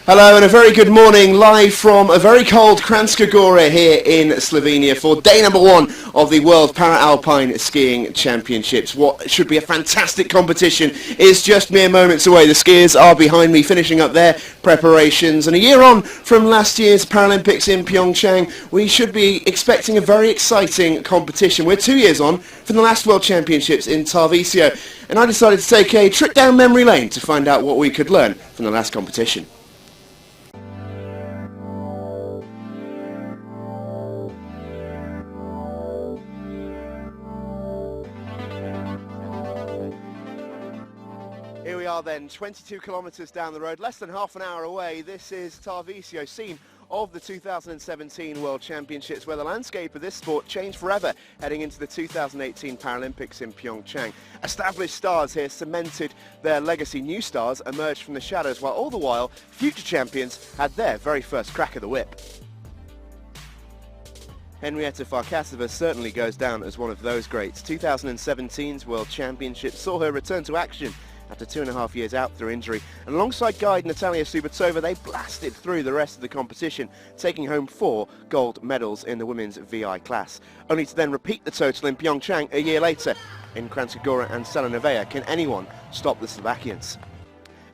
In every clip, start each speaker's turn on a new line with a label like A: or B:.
A: Hello and a very good morning, live from a very cold Kranjska Gora here in Slovenia for day number 1 of the World Para-Alpine Skiing Championships. What should be a fantastic competition is just mere moments away. The skiers are behind me finishing up their preparations, and a year on from last year's Paralympics in Pyeongchang, we should be expecting a very exciting competition. We're 2 years on from the last World Championships in Tarvisio, and I decided to take a trip down memory lane to find out what we could learn from the last competition. Here we are then, 22 kilometres down the road, less than half an hour away. This is Tarvisio, scene of the 2017 World Championships, where the landscape of this sport changed forever heading into the 2018 Paralympics in Pyeongchang. Established stars here cemented their legacy. New stars emerged from the shadows, while all the while future champions had their very first crack of the whip. Henrietta Farkasova certainly goes down as one of those greats. 2017's World Championships saw her return to action after 2.5 years out through injury, and alongside guide Natalia Subatova, they blasted through the rest of the competition, taking home 4 gold medals in the women's VI class, only to then repeat the total in Pyeongchang a year later. In Kranjska Gora and Slalom, can anyone stop the Slovakians?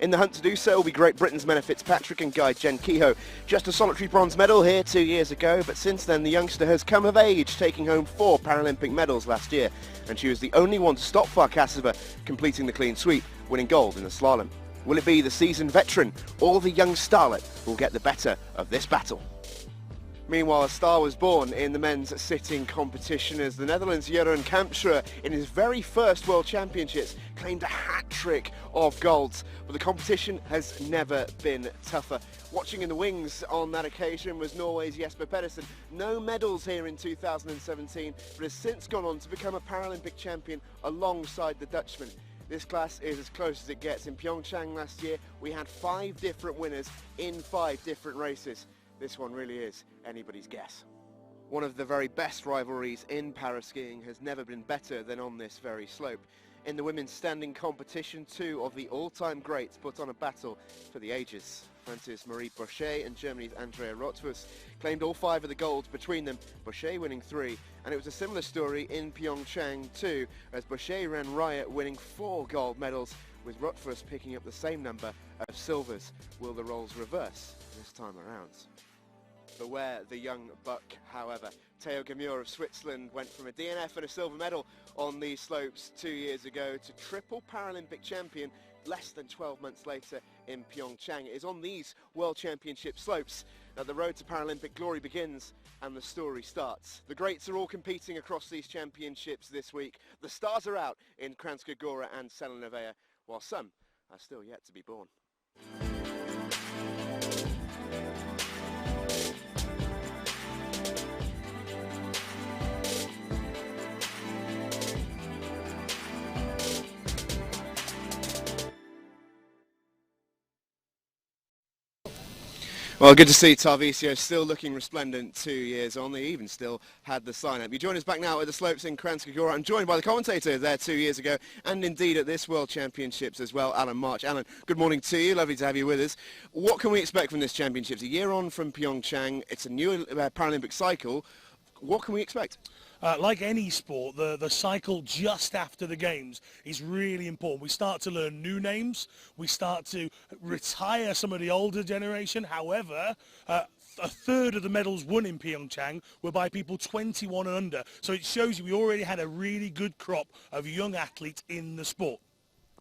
A: In the hunt to do so will be Great Britain's Menna Fitzpatrick and guide Jen Kehoe. Just a solitary bronze medal here 2 years ago, but since then the youngster has come of age, taking home 4 Paralympic medals last year, and she was the only one to stop Farkasova completing the clean sweep, winning gold in the slalom. Will it be the seasoned veteran or the young starlet who will get the better of this battle? Meanwhile, a star was born in the men's sitting competition as the Netherlands' Jeroen Kampschreur, in his very first World Championships, claimed a hat-trick of golds. But the competition has never been tougher. Watching in the wings on that occasion was Norway's Jesper Pedersen. No medals here in 2017, but has since gone on to become a Paralympic champion alongside the Dutchman. This class is as close as it gets. In Pyeongchang last year, we had 5 different winners in 5 different races. This one really is anybody's guess. One of the very best rivalries in paraskiing has never been better than on this very slope. In the women's standing competition, 2 of the all-time greats put on a battle for the ages. France's Marie Bochet and Germany's Andrea Rothfuss claimed all 5 of the golds between them, Bochet winning 3, and it was a similar story in Pyeongchang too, as Bochet ran riot, winning 4 gold medals, with Rothfuss picking up the same number of silvers. Will the roles reverse this time around? Beware the young buck, however. Theo Gamur of Switzerland went from a DNF and a silver medal on these slopes 2 years ago to triple Paralympic champion less than 12 months later in Pyeongchang. It is on these World Championship slopes that the road to Paralympic glory begins and the story starts. The greats are all competing across these championships this week. The stars are out in Kranjska Gora and Slalom, while some are still yet to be born. Well, good to see Tarvisio still looking resplendent 2 years on. They even still had the sign-up. You join us back now at the slopes in Kranjska Gora. I'm joined by the commentator there 2 years ago, and indeed at this World Championships as well, Alan March. Alan, good morning to you. Lovely to have you with us. What can we expect from this Championships? A year on from Pyeongchang, it's a new Paralympic cycle. What can we expect?
B: Like any sport, the cycle just after the games is really important. We start to learn new names. We start to retire some of the older generation. However, a third of the medals won in Pyeongchang were by people 21 and under. So it shows you we already had a really good crop of young athletes in the sport.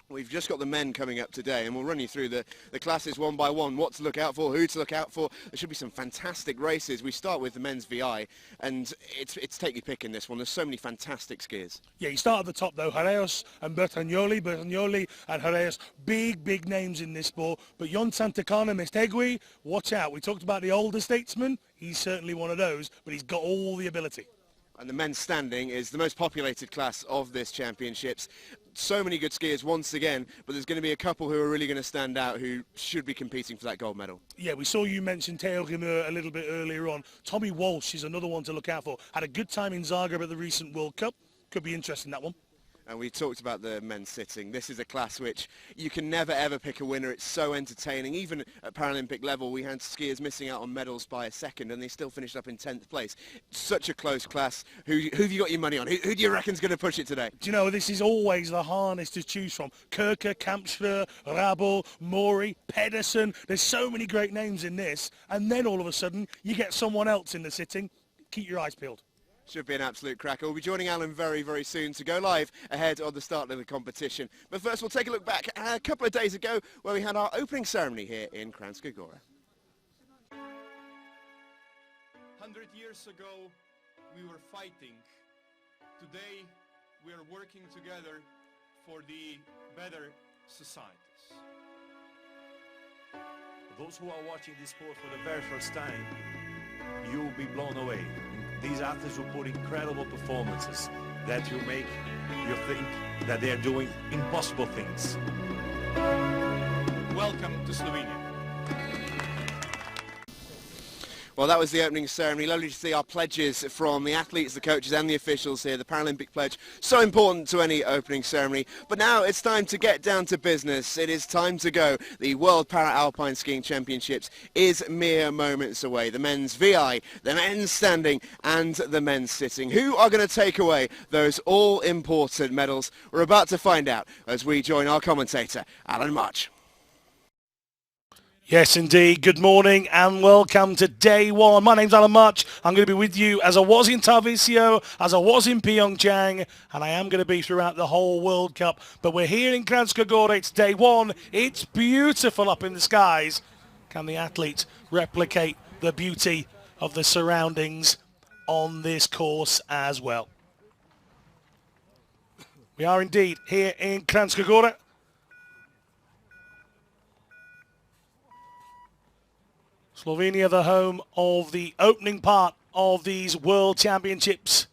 A: We've just got the men coming up today, and we'll run you through the classes one by one, what to look out for, who to look out for. There should be some fantastic races. We start with the men's VI, and it's take your pick in this one. There's so many fantastic skiers.
B: Yeah, you start at the top though, Haraeus and Bertagnoli and Haraeus, big names in this sport. But Jon Santakana Mestegui, watch out. We talked about the older statesman. He's certainly one of those, but he's got all the ability.
A: And the men's standing is the most populated class of this championships. So many good skiers once again, but there's going to be a couple who are really going to stand out who should be competing for that gold medal.
B: Yeah, we saw you mention Theo Gamur a little bit earlier on. Tommy Walsh is another one to look out for. Had a good time in Zagreb at the recent World Cup. Could be interesting, that one.
A: And we talked about the men's sitting. This is a class which you can never ever pick a winner. It's so entertaining. Even at Paralympic level, we had skiers missing out on medals by a second, and they still finished up in 10th place. Such a close class. Who have you got your money on? Who do you reckon's going to push it today?
B: Do you know, this is always the hardest to choose from. Kirker, Kampschler, Rabel, Maury, Pedersen. There's so many great names in this. And then all of a sudden, you get someone else in the sitting. Keep your eyes peeled.
A: Should be an absolute cracker. We'll be joining Alan very, very soon to go live ahead of the start of the competition. But first, we'll take a look back a couple of days ago where we had our opening ceremony here in Kranjska Gora.
C: 100 years ago, we were fighting. Today, we are working together for the better societies.
D: Those who are watching this sport for the very first time, you will be blown away. These athletes will put incredible performances that will make you think that they are doing impossible things.
C: Welcome to Slovenia.
A: Well, that was the opening ceremony. Lovely to see our pledges from the athletes, the coaches and the officials here. The Paralympic pledge, so important to any opening ceremony. But now it's time to get down to business. It is time to go. The World Para-Alpine Skiing Championships is mere moments away. The men's VI, the men's standing and the men's sitting. Who are going to take away those all-important medals? We're about to find out as we join our commentator, Alan March.
B: Yes, indeed. Good morning and welcome to day one. My name's Alan March. I'm going to be with you as I was in Tarvisio, as I was in Pyeongchang, and I am going to be throughout the whole World Cup. But we're here in Kranjska Gora. It's day one. It's beautiful up in the skies. Can the athletes replicate the beauty of the surroundings on this course as well? We are indeed here in Kranjska Gora. Slovenia, the home of the opening part of these World Championships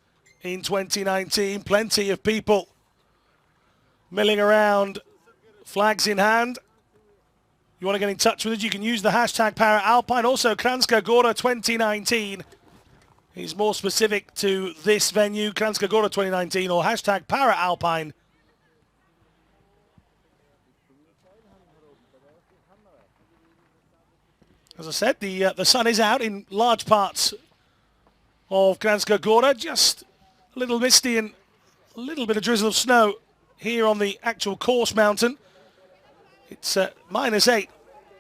B: in 2019. Plenty of people milling around, flags in hand. You want to get in touch with us, you can use the hashtag Para-Alpine. Also, Kranjska Gora 2019 is more specific to this venue, Kranjska Gora 2019, or hashtag Para-Alpine. As I said, the sun is out in large parts of Kranjska Gora. Just a little misty and a little bit of drizzle of snow here on the actual course mountain. It's -8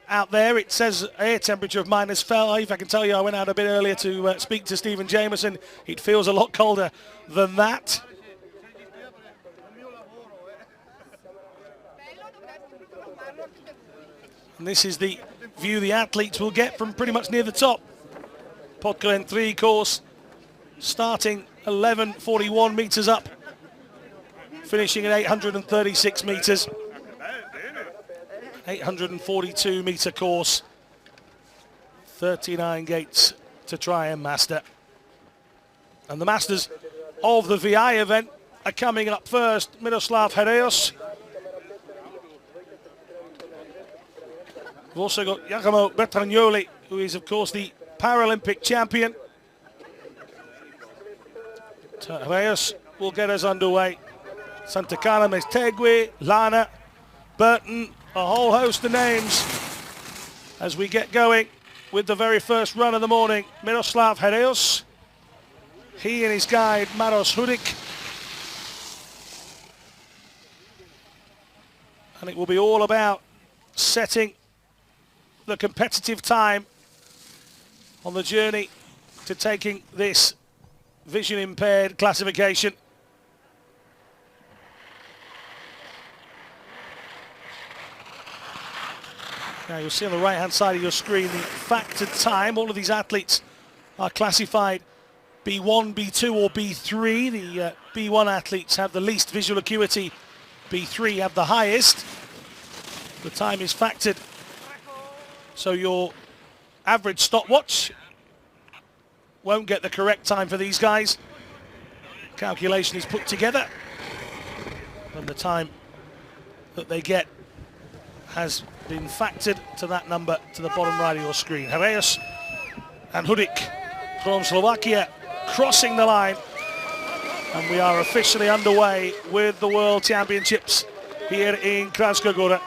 B: out there. It says air temperature of -5. I can tell you I went out a bit earlier to speak to Stephen Jameson. It feels a lot colder than that. And this is the view the athletes will get from pretty much near the top. Podkalen 3 course starting 1141 metres up, finishing at 836 metres. 842 metre course, 39 gates to try and master. And the masters of the VI event are coming up first. Miroslav Hreos. We've also got Giacomo Bertagnoli, who is, of course, the Paralympic champion. Hreos will get us underway. Santacana, Mestegui, Lana, Burton, a whole host of names as we get going with the very first run of the morning. Miroslav Hreos, he and his guide, Maros Hudik. And it will be all about setting the competitive time on the journey to taking this vision impaired classification. Now you'll see on the right hand side of your screen the factored time. All of these athletes are classified B1, B2 or B3. The B1 athletes have the least visual acuity, B3 have the highest. The time is factored, so your average stopwatch won't get the correct time for these guys. Calculation is put together and the time that they get has been factored to that number to the bottom right of your screen. Hreos and Hudik from Slovakia crossing the line. And we are officially underway with the World Championships here in Kranjska Gora.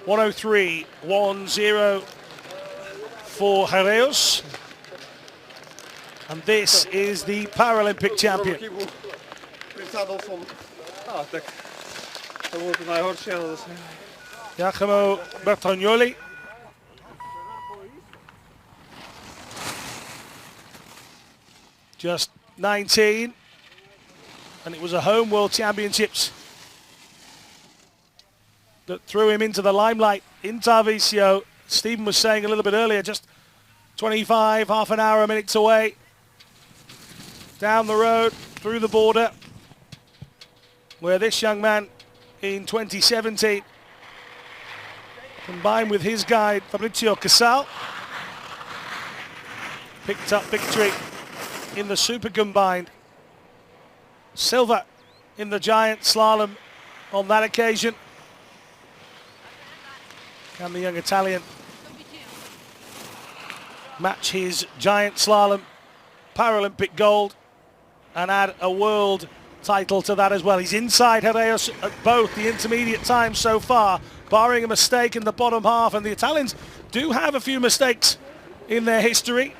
B: (103.10) for Heraeus. And this is the Paralympic champion. Giacomo Bertagnoli. Just 19, and it was a home World Championships that threw him into the limelight in Tarvisio. Stephen was saying a little bit earlier, just 25, half an hour, minutes away, down the road, through the border, where this young man in 2017, combined with his guide Fabrizio Casal, picked up victory in the super combined. Silver in the giant slalom on that occasion. Can the young Italian match his giant slalom Paralympic gold and add a world title to that as well? He's inside Heraeus at both the intermediate times so far, barring a mistake in the bottom half, and the Italians do have a few mistakes in their history.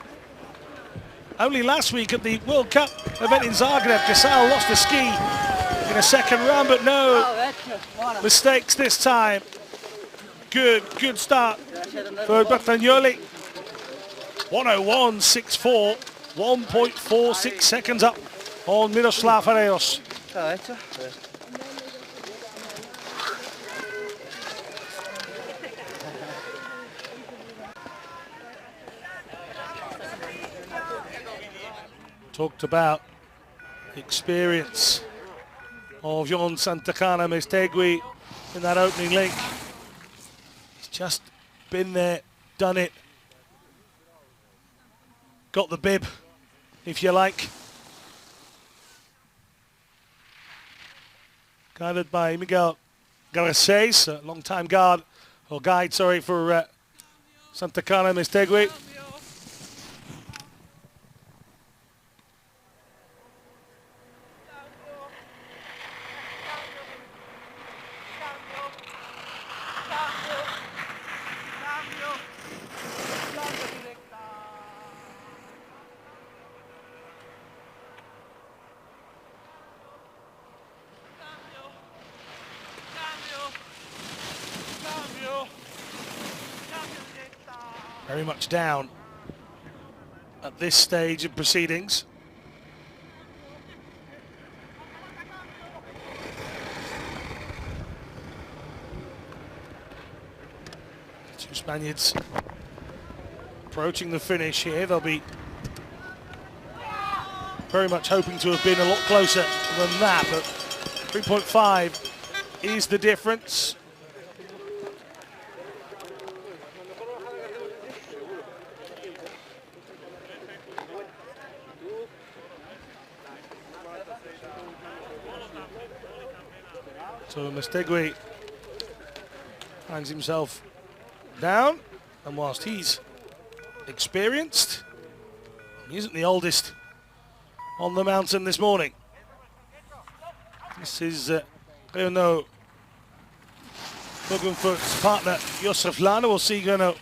B: Only last week at the World Cup event in Zagreb, Casal lost a ski in a second round, but no mistakes this time. Good start for Bertagnoli. 101.64, 1.46 seconds up on Miroslav Heraeus. Talked about the experience of Jon Santacana Mestegui in that opening link. He's just been there, done it, got the bib, if you like. Guided by Miguel Garcés, a long-time guide for Santacana Mestegui. Very much down at this stage of proceedings. Two Spaniards approaching the finish here. They'll be very much hoping to have been a lot closer than that, but 3.5 is the difference. So Mestegui finds himself down, and whilst he's experienced, he isn't the oldest on the mountain this morning. This is Renaud Bogenfurt's partner, Josef Lana. We'll see Renaud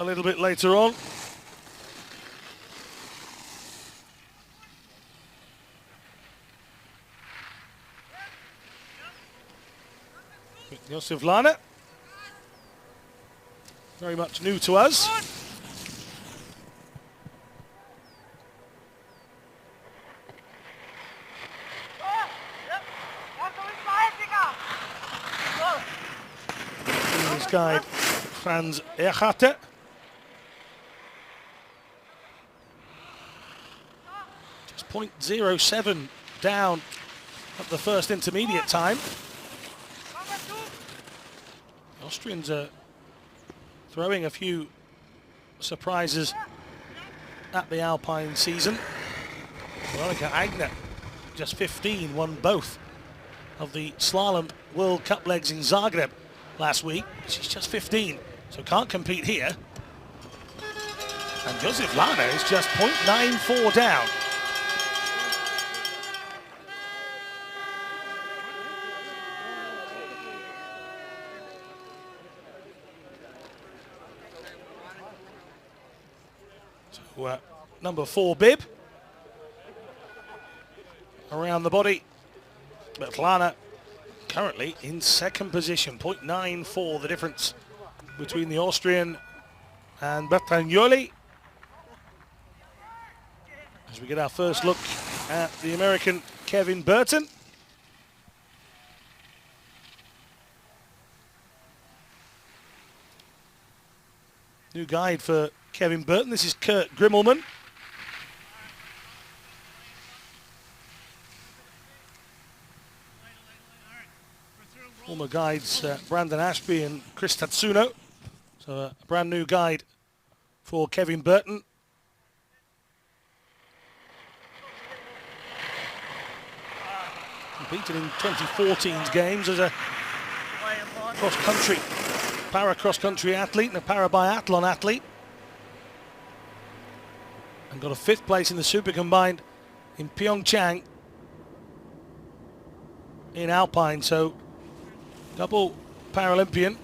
B: a little bit later on. Josef Lana, very much new to us. His guide, Franz Erharte. Just 0.07 down at the first intermediate time. Austrians are throwing a few surprises at the Alpine season. Veronika Eigner, just 15, won both of the Slalom World Cup legs in Zagreb last week. She's just 15, so can't compete here. And Joseph Lana is just 0.94 down. So, number 4 bib around the body, but Lana currently in second position, 0.94 the difference between the Austrian and Bertagnoli. As we get our first look at the American Kevin Burton. New guide for Kevin Burton. This is Kurt Grimmelman. Former guides Brandon Ashby and Chris Tatsuno. So a brand new guide for Kevin Burton. Competed in 2014's games as a cross-country, para-cross-country athlete and a para-biathlon athlete. And got a 5th place in the Super Combined in Pyeongchang in Alpine. So double Paralympian.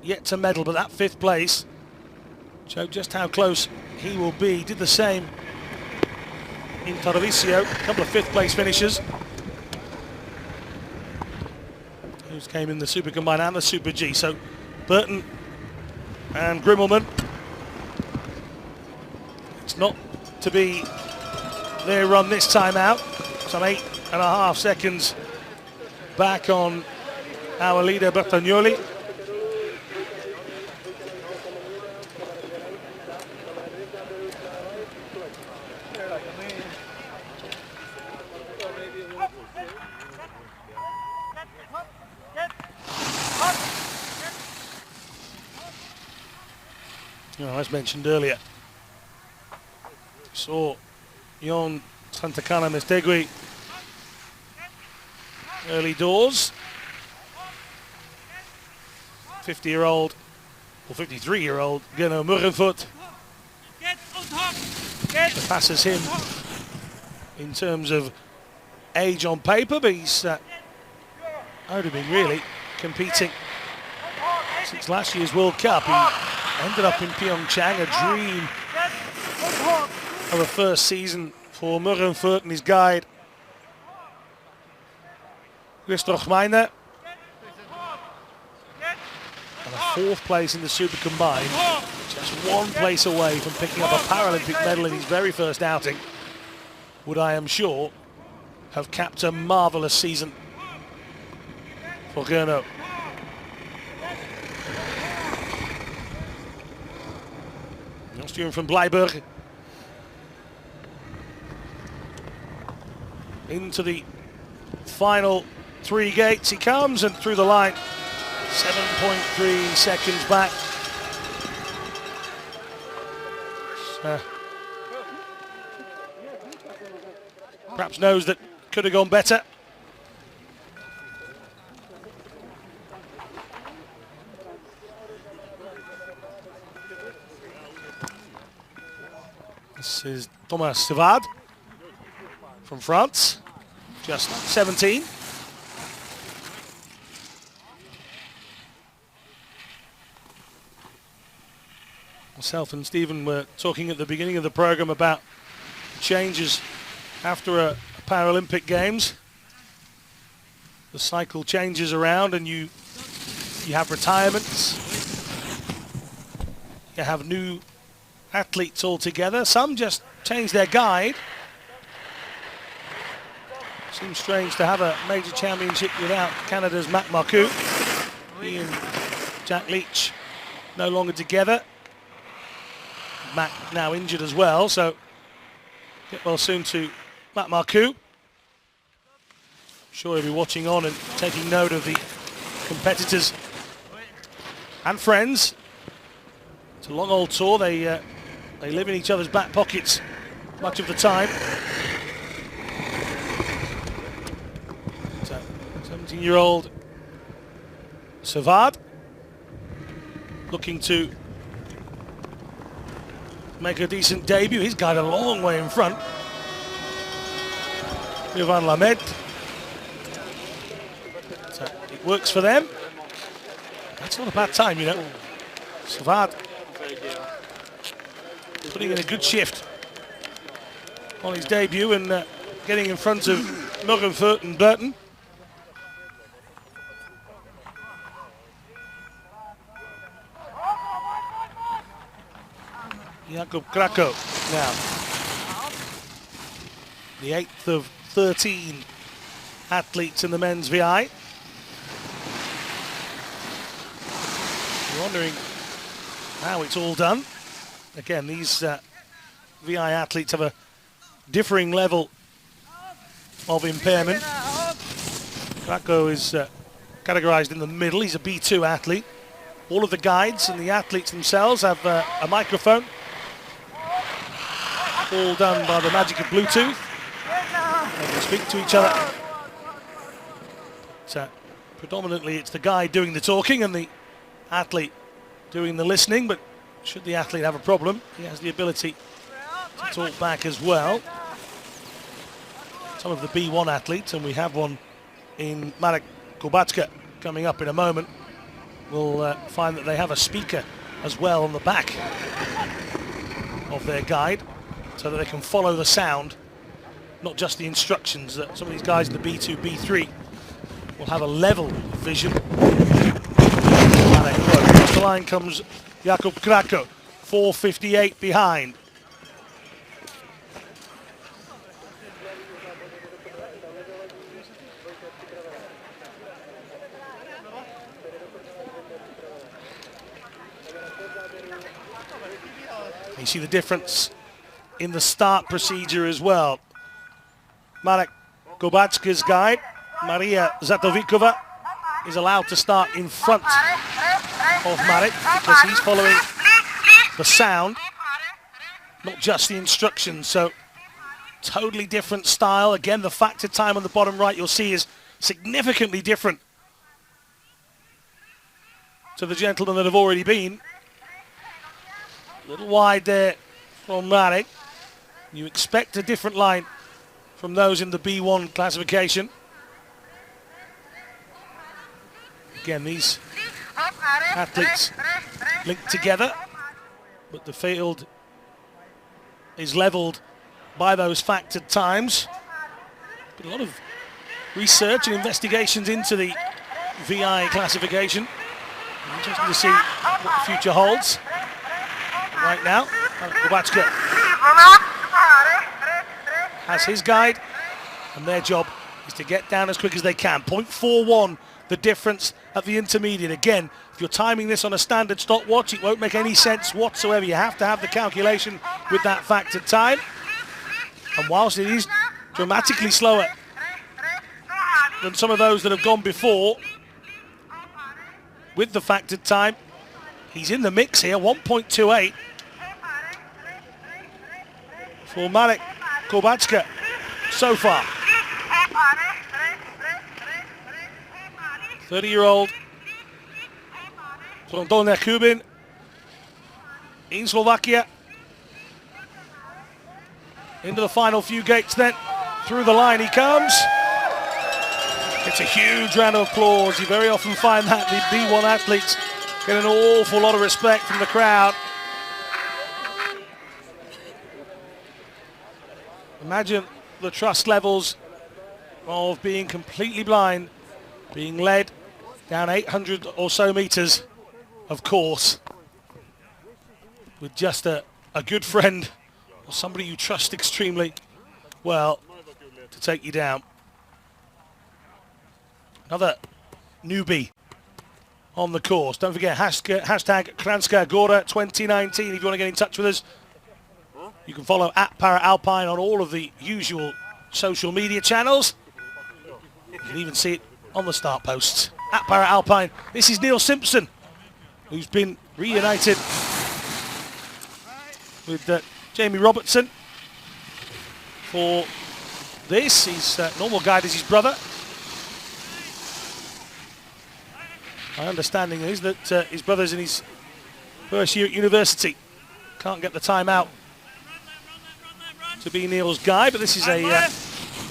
B: Yet to medal, but that 5th place showed just how close he will be. Did the same in Torvisio, a couple of 5th place finishers. Those came in the Super Combined and the Super G. So Burton and Grimmelman. It's not to be their run this time out. Some 8.5 seconds back on our leader Bertagnoli. As mentioned earlier, saw Jon Santakana Mestegui early doors. 50-year-old, or 53-year-old Geno Murrenfoot passes him in terms of age on paper, but he's only been really competing since last year's World Cup. He ended up in Pyeongchang, a dream of a first season for Murrenfoot and his guide Christoph Meiner. And a 4th place in the Super Combined, just 1 place away from picking up a Paralympic medal in his very first outing. Would, I am sure, have capped a marvellous season for Gernot. Austrian from Bleiburg into the final 3 gates he comes, and through the line 7.3 seconds back. Perhaps knows that could have gone better. This is Thomas Savard from France, just 17. Myself and Stephen were talking at the beginning of the program about changes after a Paralympic Games. The cycle changes around and you have retirements, you have new athletes altogether. Some just change their guide. Seems strange to have a major championship without Canada's Matt Marcoux. He and Jack Leach no longer together. Matt now injured as well, so get well soon to Matt Marcoux. I'm sure he'll be watching on and taking note of the competitors and friends. It's a long old tour. They live in each other's back pockets much of the time. So, 17-year-old Savard looking to make a decent debut. His guy a long way in front. Ivan Lamed. So it works for them. That's not a bad time, you know. Savad putting in a good shift on his debut and getting in front of Morgenfurt and Burton. Jakub Krakow now. The 8th of 13 athletes in the men's VI. You're wondering how it's all done. Again, these VI athletes have a differing level of impairment. Krakow is categorized in the middle. He's a B2 athlete. All of the guides and the athletes themselves have a microphone. All done by the magic of Bluetooth. They can speak to each other. So predominantly it's the guide doing the talking and the athlete doing the listening, but should the athlete have a problem, he has the ability to talk back as well. Some of the B1 athletes, and we have one in Marek Kubacka coming up in a moment, will find that they have a speaker as well on the back of their guide so that they can follow the sound, not just the instructions. That some of these guys in the B2, B3 will have a level vision. Across the line comes Jakub Krakow, 4:58 behind. You see the difference in the start procedure as well. Marek Kubacka's guide, Maria Zatovikova, is allowed to start in front of Marek because he's following the sound, not just the instructions. So totally different style. Again, the factor time on the bottom right you'll see is significantly different to the gentlemen that have already been. A little wide there from Marek. You expect a different line from those in the B1 classification. Again, these athletes linked together, but the field is leveled by those factored times. But a lot of research and investigations into the VI classification. Interesting to see what the future holds. Right now, Kubacka has his guide, and their job is to get down as quick as they can. 0.41 the difference at the intermediate. Again, if you're timing this on a standard stopwatch, it won't make any sense whatsoever. You have to have the calculation with that factored time. And whilst it is dramatically slower than some of those that have gone before, with the factored time, he's in the mix here, 1.28 for Marek Kubacka so far. 30-year-old from Dolny Kubin in Slovakia. Into the final few gates then. Through the line he comes. It's a huge round of applause. You very often find that the B1 athletes get an awful lot of respect from the crowd. Imagine the trust levels of being completely blind, being led down 800 or so meters, of course, with just a good friend or somebody you trust extremely well to take you down. Another newbie on the course. Don't forget, hashtag Kranjska Gora 2019 if you want to get in touch with us. You can follow at Alpine on all of the usual social media channels. You can even see it on the start posts. At Alpine. This is Neil Simpson, who's been reunited with Jamie Robertson for this. His normal guide is his brother. My understanding is that his brother's in his first year at university, Can't get the time out to be Neil's guy, but this is a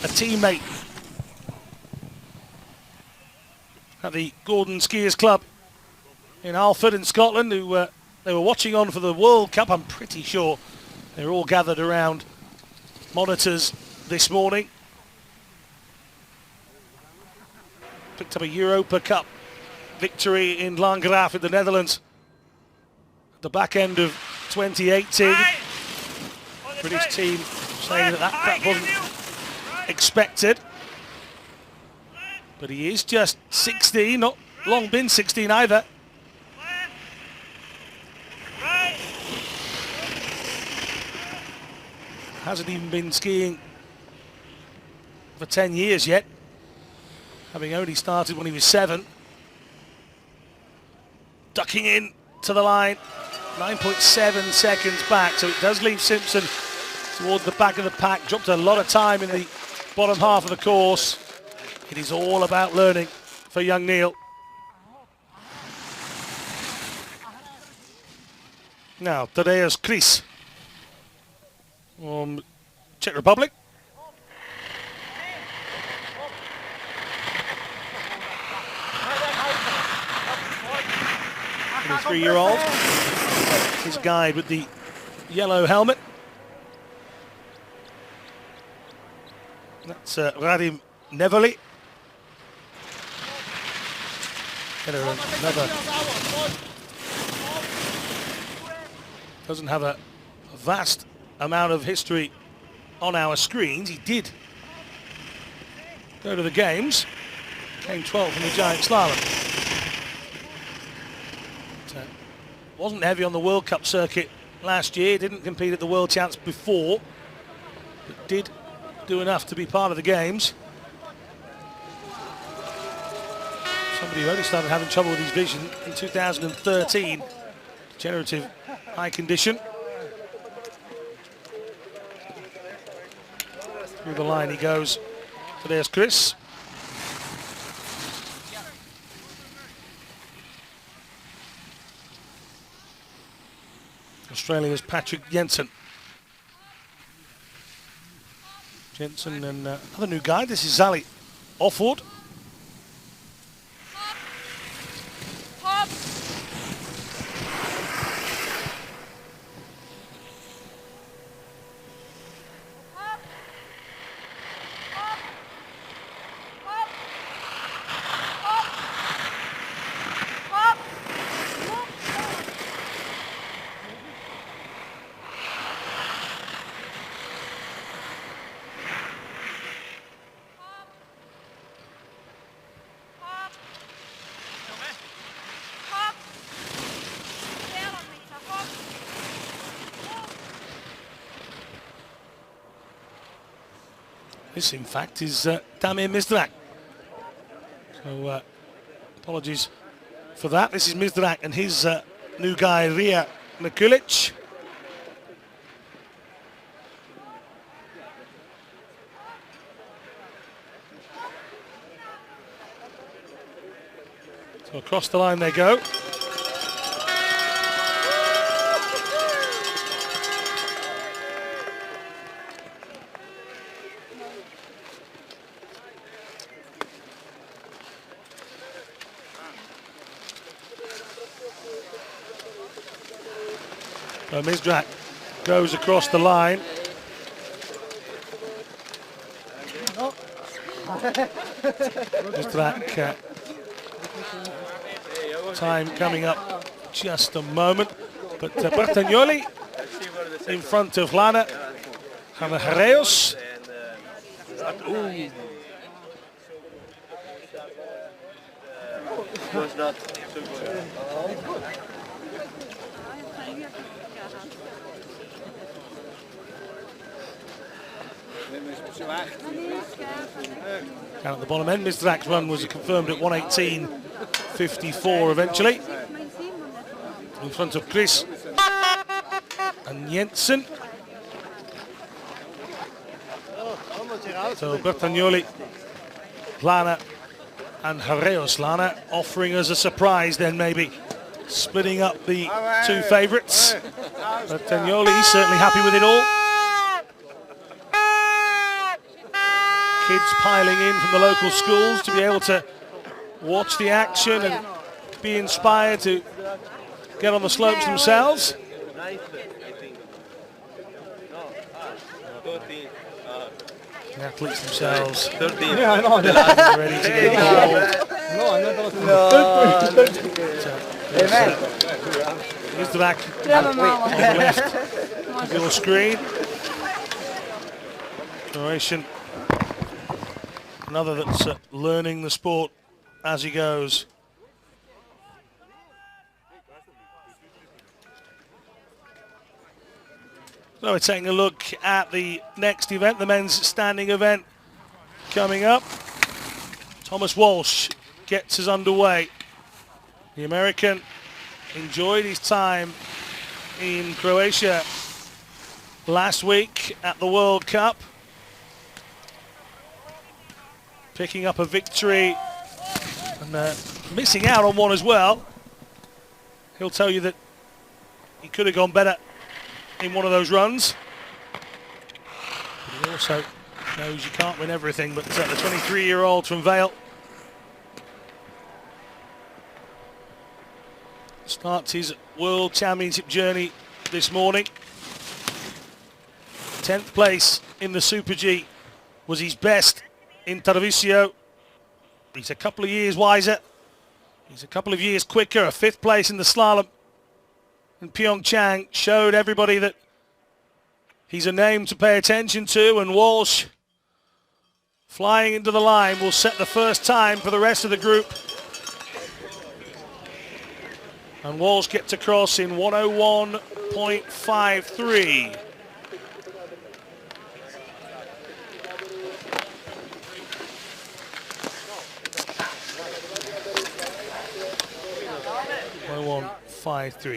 B: teammate at the Gordon Skiers Club in Alford in Scotland who they were watching on for the World Cup. I'm pretty sure they were all gathered around monitors this morning. Picked up a Europa Cup victory in Landgraaf in the Netherlands at the back end of 2018. British team saying that wasn't expected. But he is just 16, not long been 16 either. Hasn't even been skiing for 10 years yet, having only started when he was 7. Ducking in to the line, 9.7 seconds back, so it does leave Simpson towards the back of the pack. Dropped a lot of time in the bottom half of the course. It is all about learning for young Neil. Now, Tadeusz Kris from Czech Republic. 23-year-old. His guide with the yellow helmet. That's Radim Neveli. Doesn't have a vast amount of history on our screens. He did go to the games. Came 12th in the giant slalom. Wasn't heavy on the World Cup circuit last year. Didn't compete at the World Champs before. But did do enough to be part of the games. Somebody who only started having trouble with his vision in 2013. Degenerative eye condition. Through the line he goes. So there's Kris. Australia's Patrick Jensen. Jensen and another new guy. This is Zali Offord. This, in fact, is Damir Mizrak. So, apologies for that. This is Mizrak and his new guy, Ria Mikulic. So across the line they go. So Mizrak goes across the line. Mizrak, time coming up just a moment. But Bertagnoli in front of Lana and Herreos. Down at the bottom end, Mizrak's run was confirmed at 1:18.54 eventually. In front of Kris and Jensen. So Bertagnoli, Lana and Herreos. Lana offering us a surprise then maybe splitting up the two favourites. But Tagnoli certainly happy with it all. Kids piling in from the local schools to be able to watch the action and be inspired to get on the slopes themselves. The athletes themselves ready to get involved. Here's the back on the left of your screen. Croatian, another that's learning the sport as he goes. So we're taking a look at the next event, the men's standing event coming up. Thomas Walsh gets us underway. The American enjoyed his time in Croatia last week at the World Cup, picking up a victory and missing out on one as well. He'll tell you that he could have gone better in one of those runs. But he also knows you can't win everything, but the 23-year-old from Vale starts his World Championship journey this morning. 10th place in the Super G was his best in Tarvisio. He's a couple of years wiser. He's a couple of years quicker. A 5th place in the slalom in Pyeongchang showed everybody that he's a name to pay attention to, and Walsh flying into the line will set the first time for the rest of the group. And Walsh gets across in 101.53.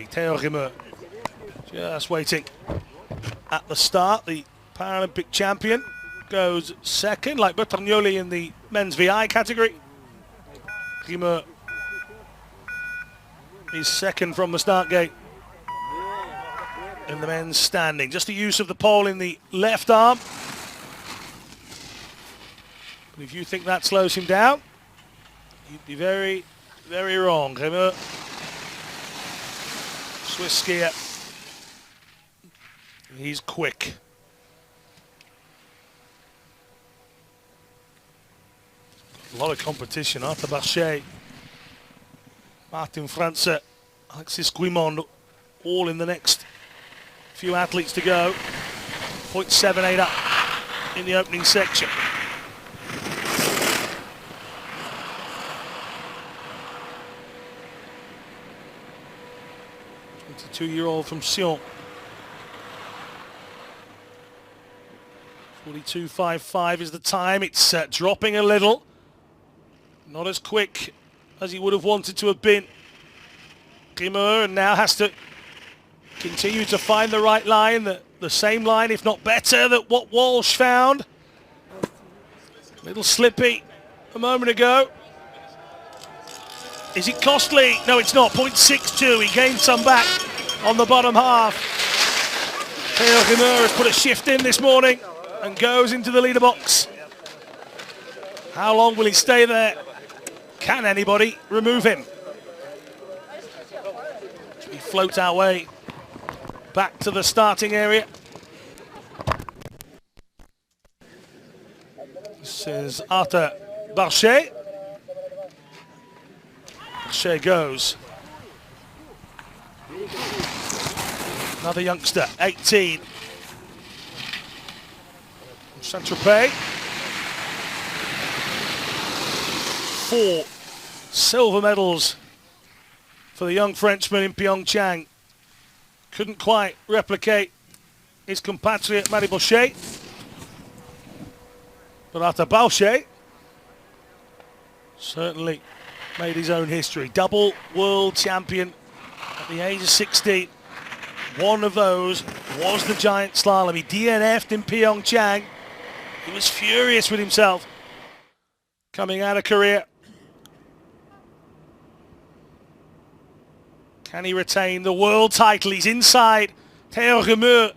B: Theo Rimmer just waiting at the start. The Paralympic champion goes second, like Bertagnoli in the men's VI category. Rimmer is second from the start gate in the men's standing. Just the use of the pole in the left arm. But if you think that slows him down, you'd be very, very wrong. Rimmer, Swiss skier. He's quick. A lot of competition. Arthur Bachet, Martin France, Alexis Guimond, all in the next few athletes to go. 0.78 up in the opening section. A 22-year-old from Sion. 42.55 is the time. It's dropping a little. Not as quick as he would have wanted to have been. Rimmer, and now has to continue to find the right line, the same line, if not better, than what Walsh found. A little slippy a moment ago. Is it costly? No, it's not. 0.62. He gained some back on the bottom half. Theo Rimmer has put a shift in this morning and goes into the leader box. How long will he stay there? Can anybody remove him? We float our way back to the starting area. This is Arthur Bachet. Bachet goes. Another youngster, 18. From Saint-Tropez. 4 silver medals for the young Frenchman in Pyeongchang. Couldn't quite replicate his compatriot Marie Bochet. But Arthur Bachet certainly made his own history. Double world champion at the age of 16. One of those was the giant slalom. He DNF'd in Pyeongchang. He was furious with himself coming out of Korea. Can he retain the world title? He's inside Theo Remeux.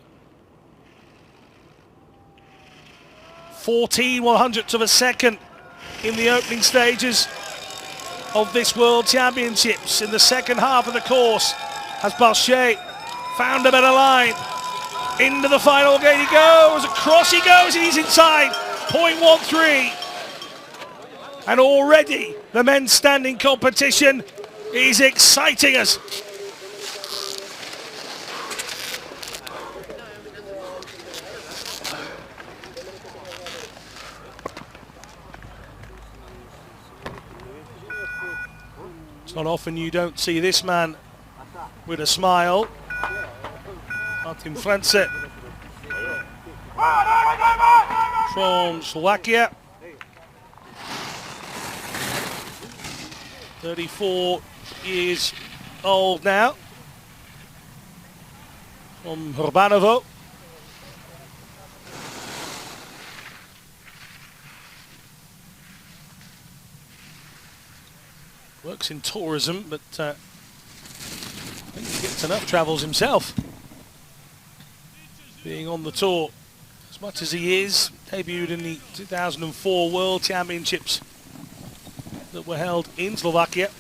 B: 14/100ths of a second in the opening stages of this World Championships. In the second half of the course, has Barchet found a better line. Into the final gate he goes, across he goes, and he's inside 0.13. And already the men's standing competition is exciting us. It's not often you don't see this man with a smile. Martin Franze from Slovakia. 34 years old now. From Hrbanovo. Works in tourism, but I think he gets enough travels himself. Being on the tour as much as he is. Debuted in the 2004 World Championships that were held in Slovakia.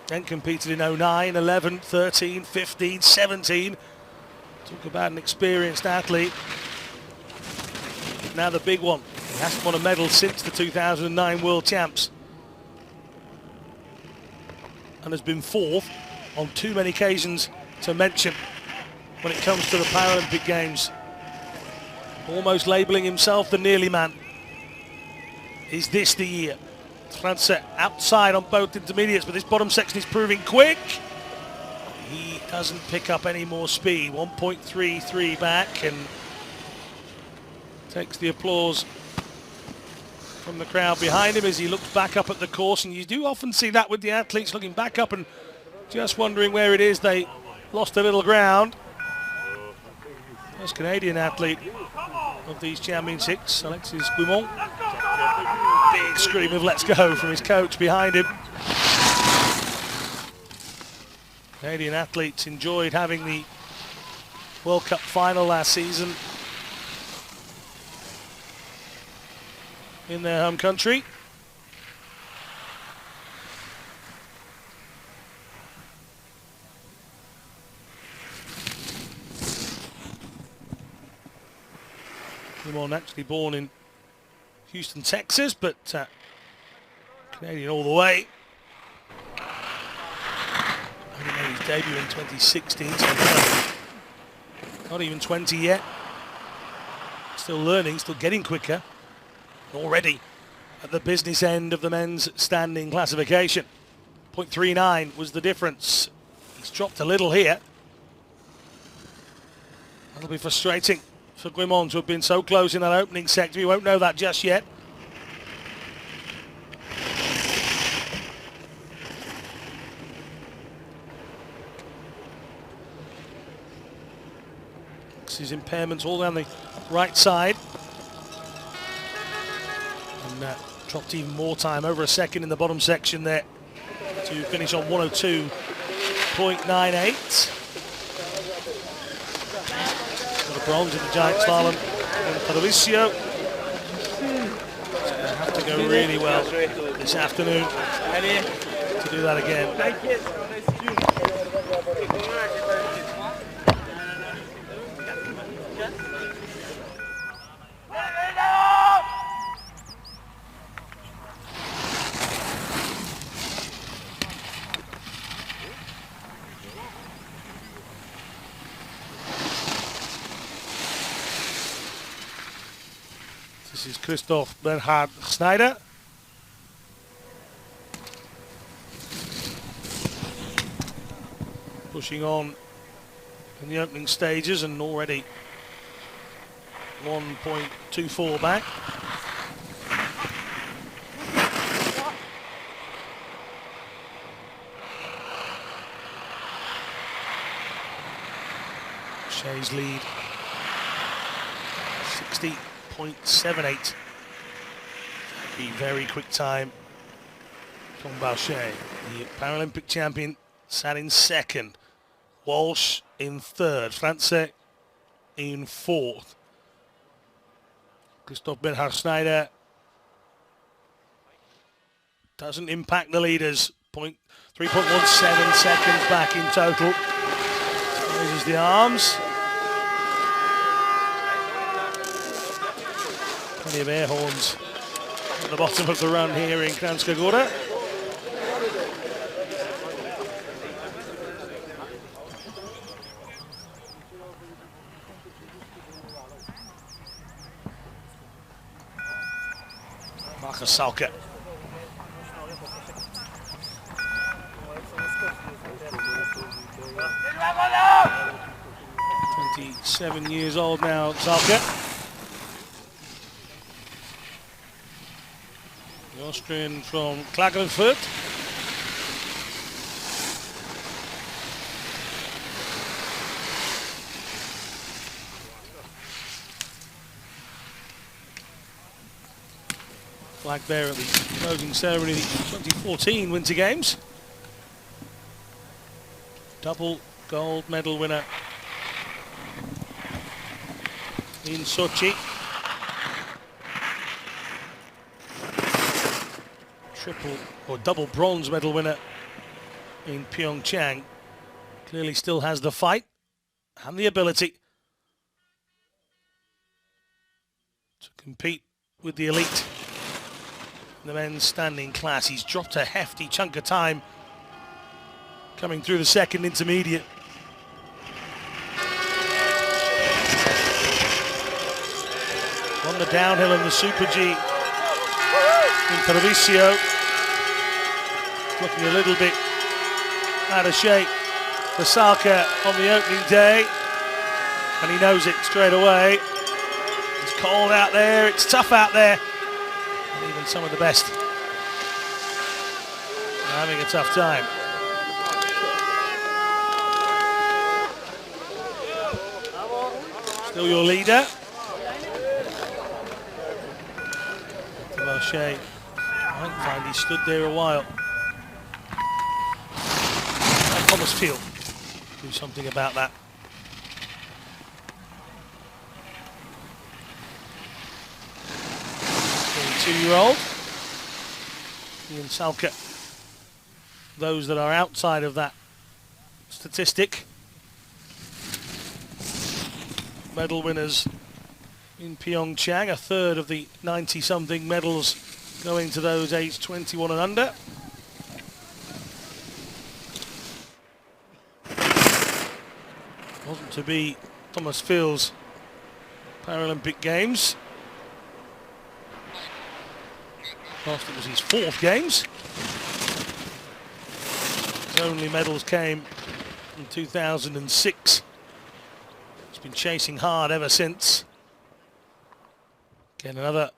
B: Then competed in 09, 11, 13, 15, 17. Talk about an experienced athlete. Now the big one. He hasn't won a medal since the 2009 World Champs. And has been fourth on too many occasions to mention when it comes to the Paralympic Games. Almost labelling himself the nearly man. Is this the year? Franze outside on both intermediates, but this bottom section is proving quick. He doesn't pick up any more speed. 1.33 back and takes the applause from the crowd behind him as he looks back up at the course. And you do often see that with the athletes, looking back up and just wondering where it is they lost a little ground. First Canadian athlete of these championships, Alexis Guimont. Big scream of let's go from his coach behind him. Canadian athletes enjoyed having the World Cup final last season in their home country. Guimont actually born in Houston, Texas, but Canadian all the way. Only made his debut in 2016, so not even 20 yet. Still learning, still getting quicker. Already at the business end of the men's standing classification. 0.39 was the difference. He's dropped a little here. That'll be frustrating for Guimont to have been so close in that opening sector. We won't know that just yet. His impairments all down the right side. And dropped even more time, over a second in the bottom section there to finish on 102.98. Got a bronze in the giant slalom in Paralympic. It's going to have to go really well this afternoon to do that again. This is Christoph Bernhard Schneider. Pushing on in the opening stages and already 1.24 back. Shea's lead 60.78. A very quick time From Boucher, the Paralympic champion, sat in second. Walsh in third. France in fourth. Christoph Bernhard-Schneider doesn't impact the leaders. 3.17 seconds back in total. Raises the arms. Plenty of air horns at the bottom of the run here in Kranjska Gora. Marcus Salke. 27 years old now, Salke. The Austrian from Klagenfurt. Flag there at the closing ceremony of the 2014 Winter Games. Double gold medal winner in Sochi. Triple or double bronze medal winner in Pyeongchang. Clearly still has the fight and the ability to compete with the elite. The men's standing class. He's dropped a hefty chunk of time coming through the second intermediate. On the downhill and the Super G in Treviso. Looking a little bit out of shape for Salke on the opening day. And he knows it straight away. It's cold out there, it's tough out there. And even some of the best are having a tough time. Still your leader. Marche, I don't find he stood there a while. And Thomas Field do something about that. Two-year-old Ian Salke. Those that are outside of that statistic, medal winners in Pyeongchang, a third of the 90-something medals going to those aged 21 and under. Wasn't to be Thomas Field's Paralympic Games. Last it was his fourth Games. His only medals came in 2006. He's been chasing hard ever since. Again, another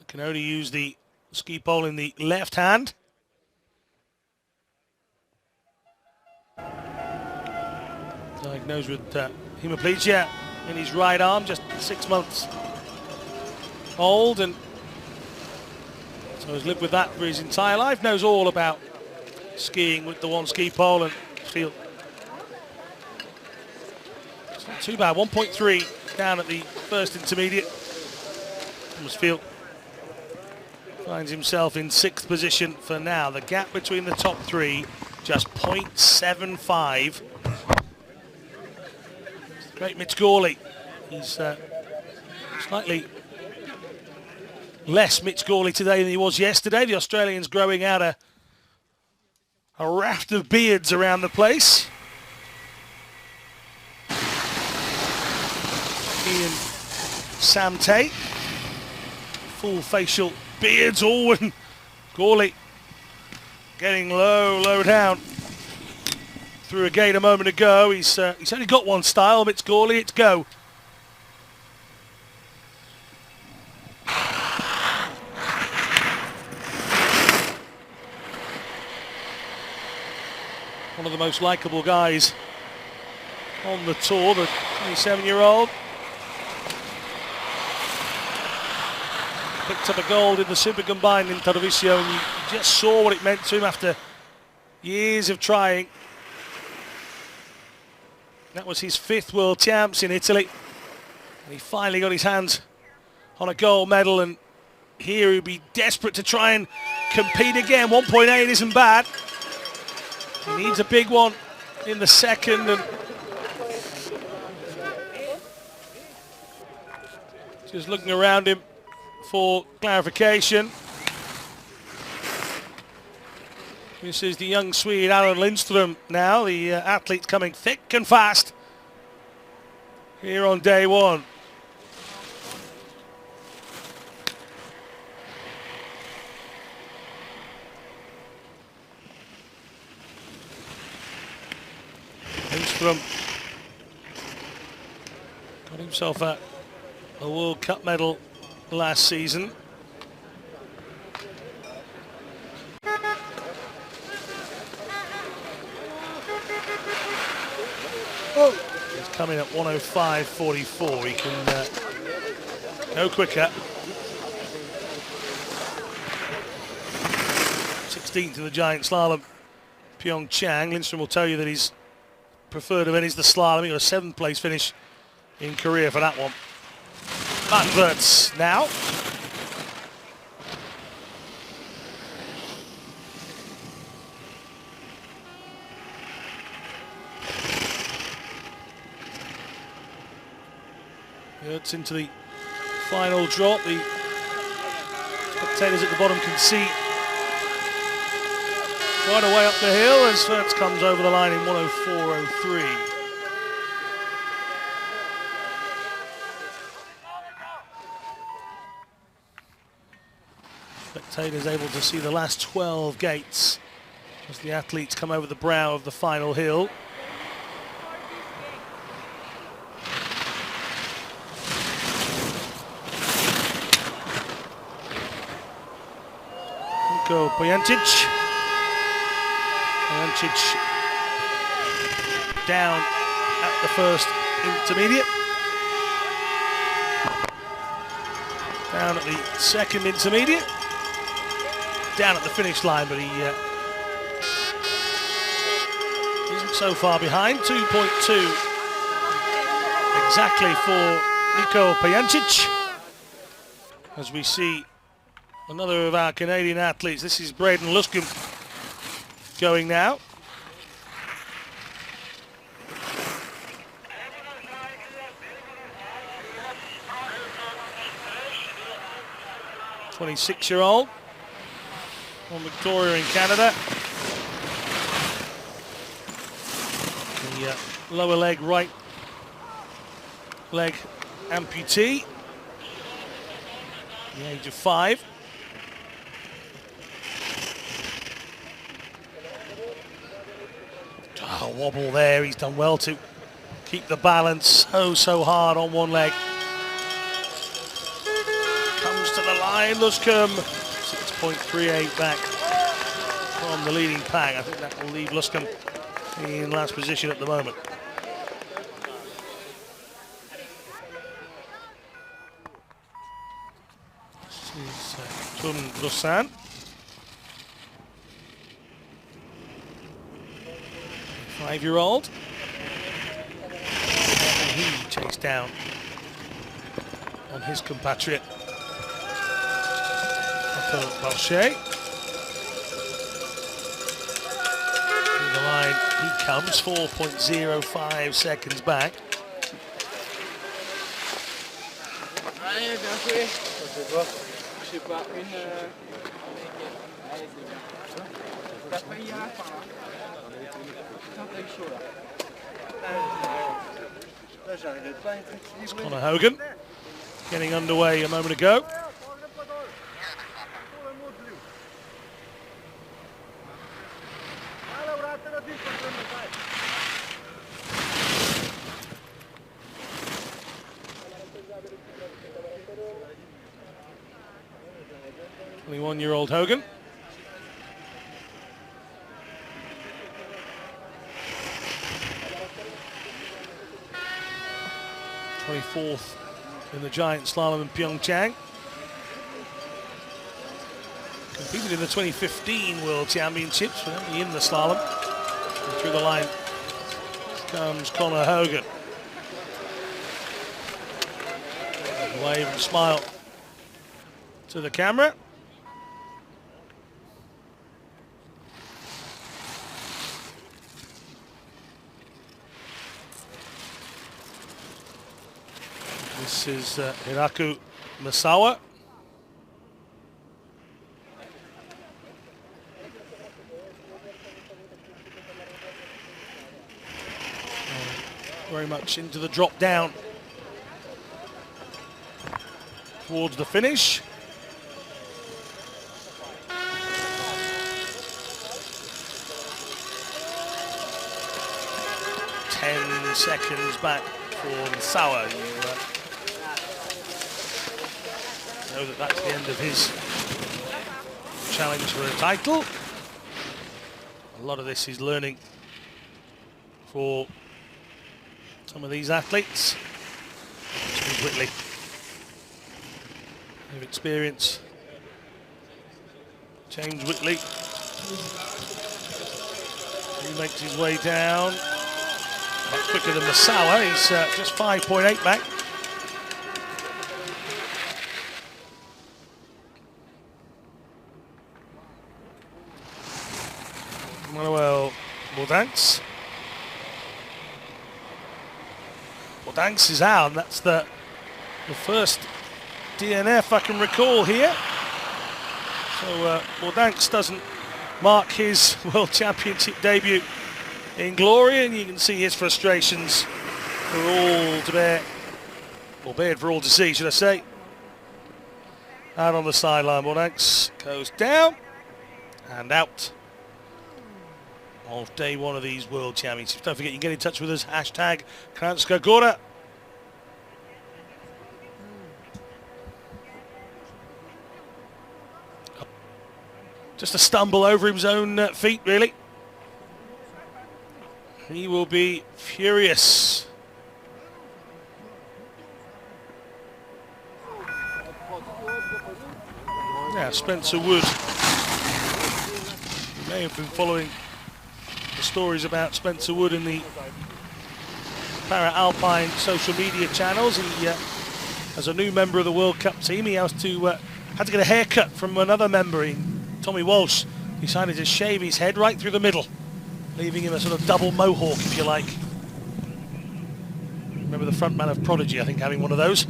B: can only use the ski pole in the left hand. Diagnosed with hemiplegia in his right arm, just 6 months old, and so has lived with that for his entire life. Knows all about skiing with the one ski pole and field. It's not too bad. 1.3 down at the first intermediate. Thomas Field finds himself in 6th position for now. The gap between the top three, just 0.75. Great Mitch Gawley. He's slightly less Mitch Gawley today than he was yesterday. The Australian's growing out a raft of beards around the place. Ian Sam Tate. Full facial beards all, and Gawley getting low down through a gate a moment ago. He's only got one style. It's Gawley. It's go. One of the most likeable guys on the tour, the 27-year-old. picked up a gold in the Super Combined in Treviso, and you just saw what it meant to him after years of trying. That was his 5th World Champs in Italy, and he finally got his hands on a gold medal, and here he'd be desperate to try and compete again. 1.8 isn't bad. He needs a big one in the second, and just looking around him for clarification. This is the young Swede Alan Lindström now, the athlete coming thick and fast here on day one. Lindström got himself a World Cup medal last season. He's coming at 105.44. He can go quicker. 16th of the giant slalom, Pyeongchang. Lindström will tell you that his preferred event is the slalom. He got a 7th place finish in Korea for that one. Adverts now. It's into the final drop. The spectators at the bottom can see right away up the hill as Hertz comes over the line in 104.03. Spectators able to see the last 12 gates as the athletes come over the brow of the final hill. Go Pojancic. Pojancic down at the first intermediate. Down at the second intermediate. Down at the finish line, but he isn't so far behind. 2.2 exactly for Niko Pojancic. As we see another of our Canadian athletes. This is Braden Luscombe going now. '26-year-old from Victoria in Canada. The lower leg, right leg amputee. At the age of 5. Oh, wobble there. He's done well to keep the balance so hard on one leg. Comes to the line, Luscombe. 6.38 back from the leading pack. I think that will leave Luscombe in last position at the moment. This is Tun Brossan. 5-year-old. He chased down on his compatriot Balche. In the line he comes, 4.05 seconds back. It's Connor Hogan getting underway a moment ago. Year-old Hogan. '24th in the giant slalom in Pyeongchang. Competed in the 2015 World Championships, only in the slalom. And through the line comes Conor Hogan. Wave and smile to the camera. This is Hiraku Misawa. Very much into the drop down towards the finish. Ten seconds back for Misawa. You know that that's the end of his challenge for a title. A lot of this is learning for some of these athletes. James Whitley, of experience. James Whitley, he makes his way down much quicker than Misawa. He's just 5.8 back. Manuel Bordanks. Bordanks is out, and that's the first DNF I can recall here. So Bordanks doesn't mark his World Championship debut in glory, and you can see his frustrations for all to bear, or bared for all to see, should I say. Out on the sideline, Bordanks goes down and out of day one of these World Championships. Don't forget, you can get in touch with us, hashtag Kranjska Gora. Just a stumble over his own feet, really. He will be furious. Yeah, Spencer Wood. You may have been following the stories about Spencer Wood in the Para-Alpine social media channels. He, as a new member of the World Cup team, he had to get a haircut from another member, Tommy Walsh. He decided to shave his head right through the middle, leaving him a sort of double mohawk, if you like. Remember the front man of Prodigy, I think, having one of those.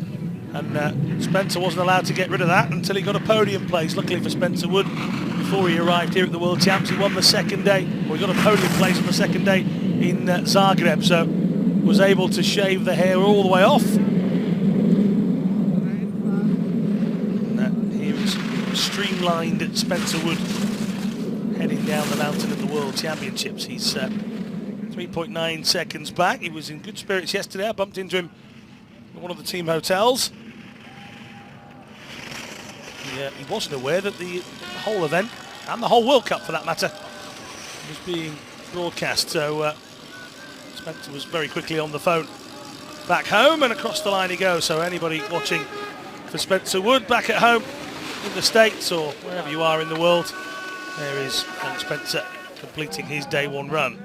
B: And Spencer wasn't allowed to get rid of that until he got a podium place. Luckily for Spencer Wood, before he arrived here at the World Champs, he won the second day, or he got a podium place on the second day in Zagreb, so was able to shave the hair all the way off. And here is streamlined Spencer Wood heading down the mountain at the World Championships. He's 3.9 seconds back. He was in good spirits yesterday. I bumped into him at one of the team hotels. He wasn't aware that the whole event, and the whole World Cup for that matter, was being broadcast. So Spencer was very quickly on the phone back home, and across the line he goes. So anybody watching for Spencer Wood back at home in the States or wherever you are in the world, there is Spencer completing his day one run.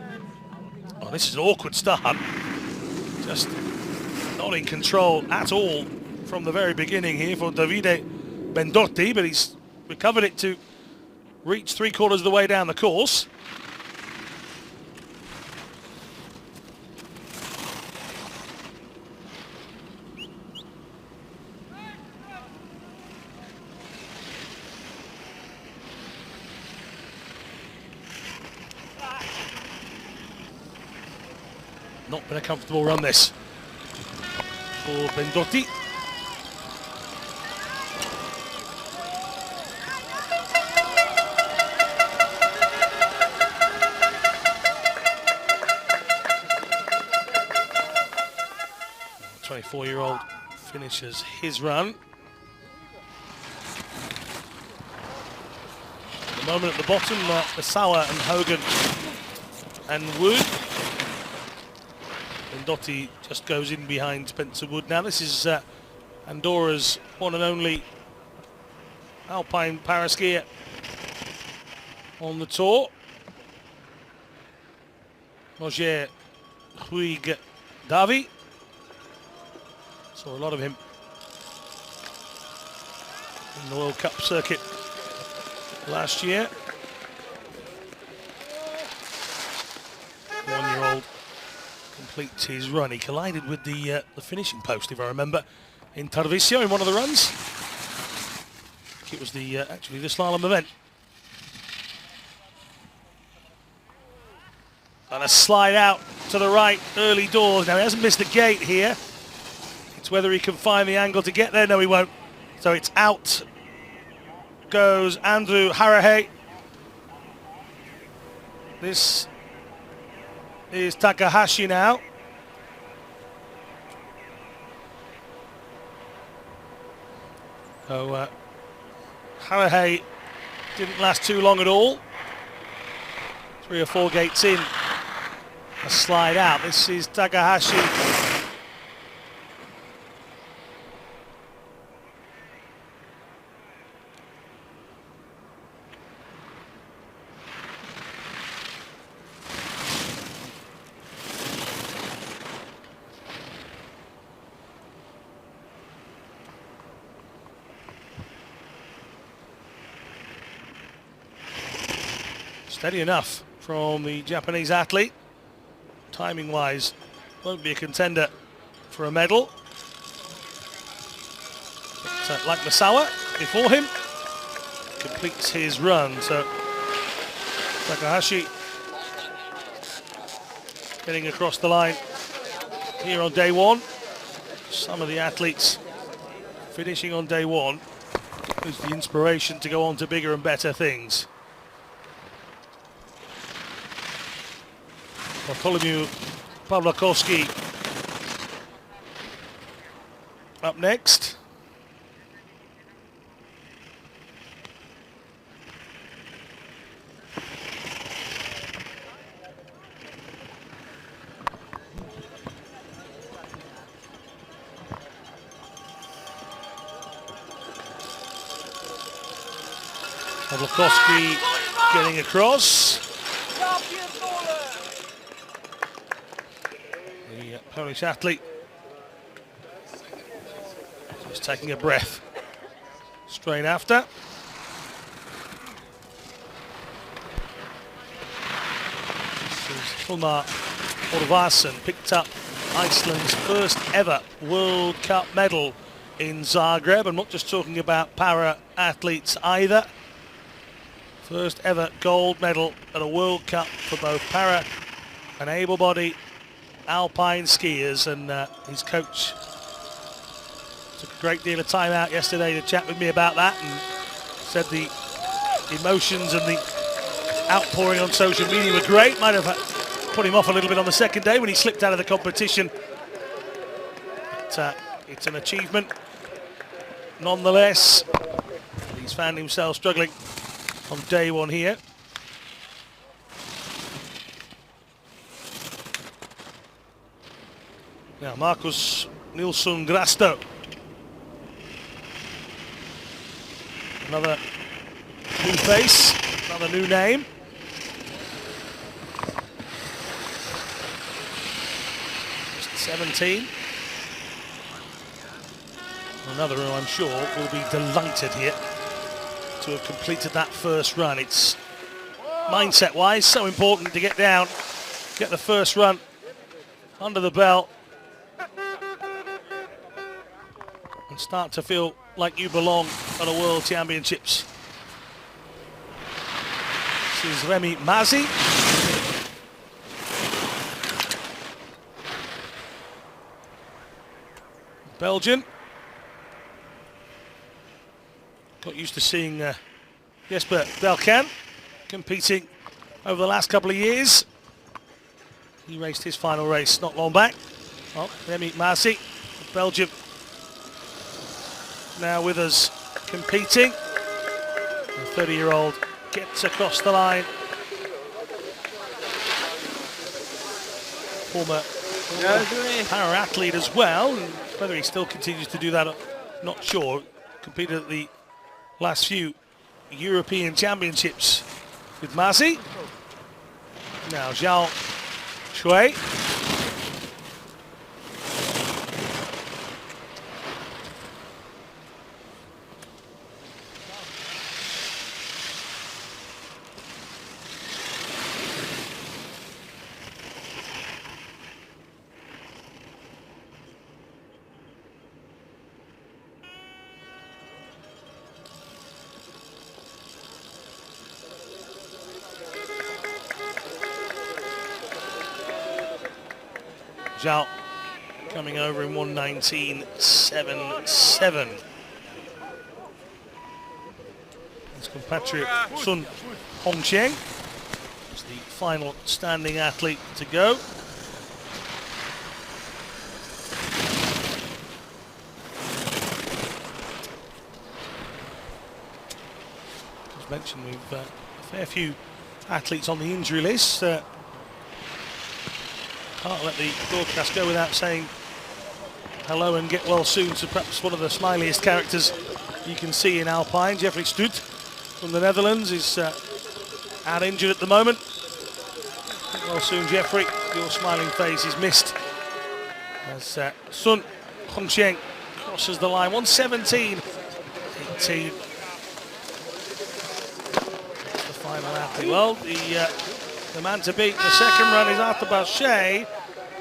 B: Oh, this is an awkward start. Just not in control at all from the very beginning here for Davide Bendotti, but he's recovered it to reach 3/4 of the way down the course. Not been a comfortable run this for Bendotti. The 24-year-old finishes his run. At the moment at the bottom, Misawa and Hogan and Wood. Bendotti just goes in behind Spencer Wood. Now this is Andorra's one and only Alpine paraskier on the tour. Roger Huig Davi. Saw a lot of him in the World Cup circuit last year. 1-year-old completes his run. He collided with the finishing post, if I remember, in Tarvisio in one of the runs. I think it was the actually the slalom event. And a slide out to the right, early doors. Now he hasn't missed the gate here. It's whether he can find the angle to get there. No, he won't. So it's out goes Andrew Harahe. This is Takahashi now. So Harahe didn't last too long at all. 3 or 4 gates in. A slide out. This is Takahashi. Steady enough from the Japanese athlete. Timing-wise, won't be a contender for a medal. But, like Masawa before him, completes his run. So Takahashi getting across the line here on day one. Some of the athletes finishing on day one is the inspiration to go on to bigger and better things. Bartholomew Pawlakowski up next. Pawlakowski getting across. The Polish athlete just taking a breath straight after. This is Hilmar Orvarsson, picked up Iceland's first ever World Cup medal in Zagreb. I'm not just talking about para athletes either. First ever gold medal at a World Cup for both para and able-bodied Alpine skiers, and his coach took a great deal of time out yesterday to chat with me about that, and said the emotions and the outpouring on social media were great. Might have put him off a little bit on the second day when he slipped out of the competition, but it's an achievement nonetheless. He's found himself struggling on day one here. Now Marcus Nilsson Grasto, another new face, another new name. Just 17. Another who I'm sure will be delighted here to have completed that first run. It's mindset-wise so important to get down, get the first run under the belt, and start to feel like you belong at a World Championships. This is Remy Mazi. Belgian. Got used to seeing Jesper Belkan competing over the last couple of years. He raced his final race not long back. Well, Remy Mazi, Belgium, now with us competing. The 30-year-old gets across the line. Former para-athlete as well, and whether he still continues to do that, I'm not sure. Competed at the last few European Championships with Masi. Now Zhao Shui. Zhao coming over in 1:19.77. His compatriot Sun Hongqiang is the final standing athlete to go. As mentioned, we've a fair few athletes on the injury list. Can't let the broadcast go without saying hello and get well soon to perhaps one of the smiliest characters you can see in Alpine. Jeffrey Stoet from the Netherlands is out injured at the moment. Get well soon, Jeffrey. Your smiling face is missed as Sun Hongqiang crosses the line. 1:17.18. The final athlete. Well, the man to beat in the second run is Arthur Bauchet,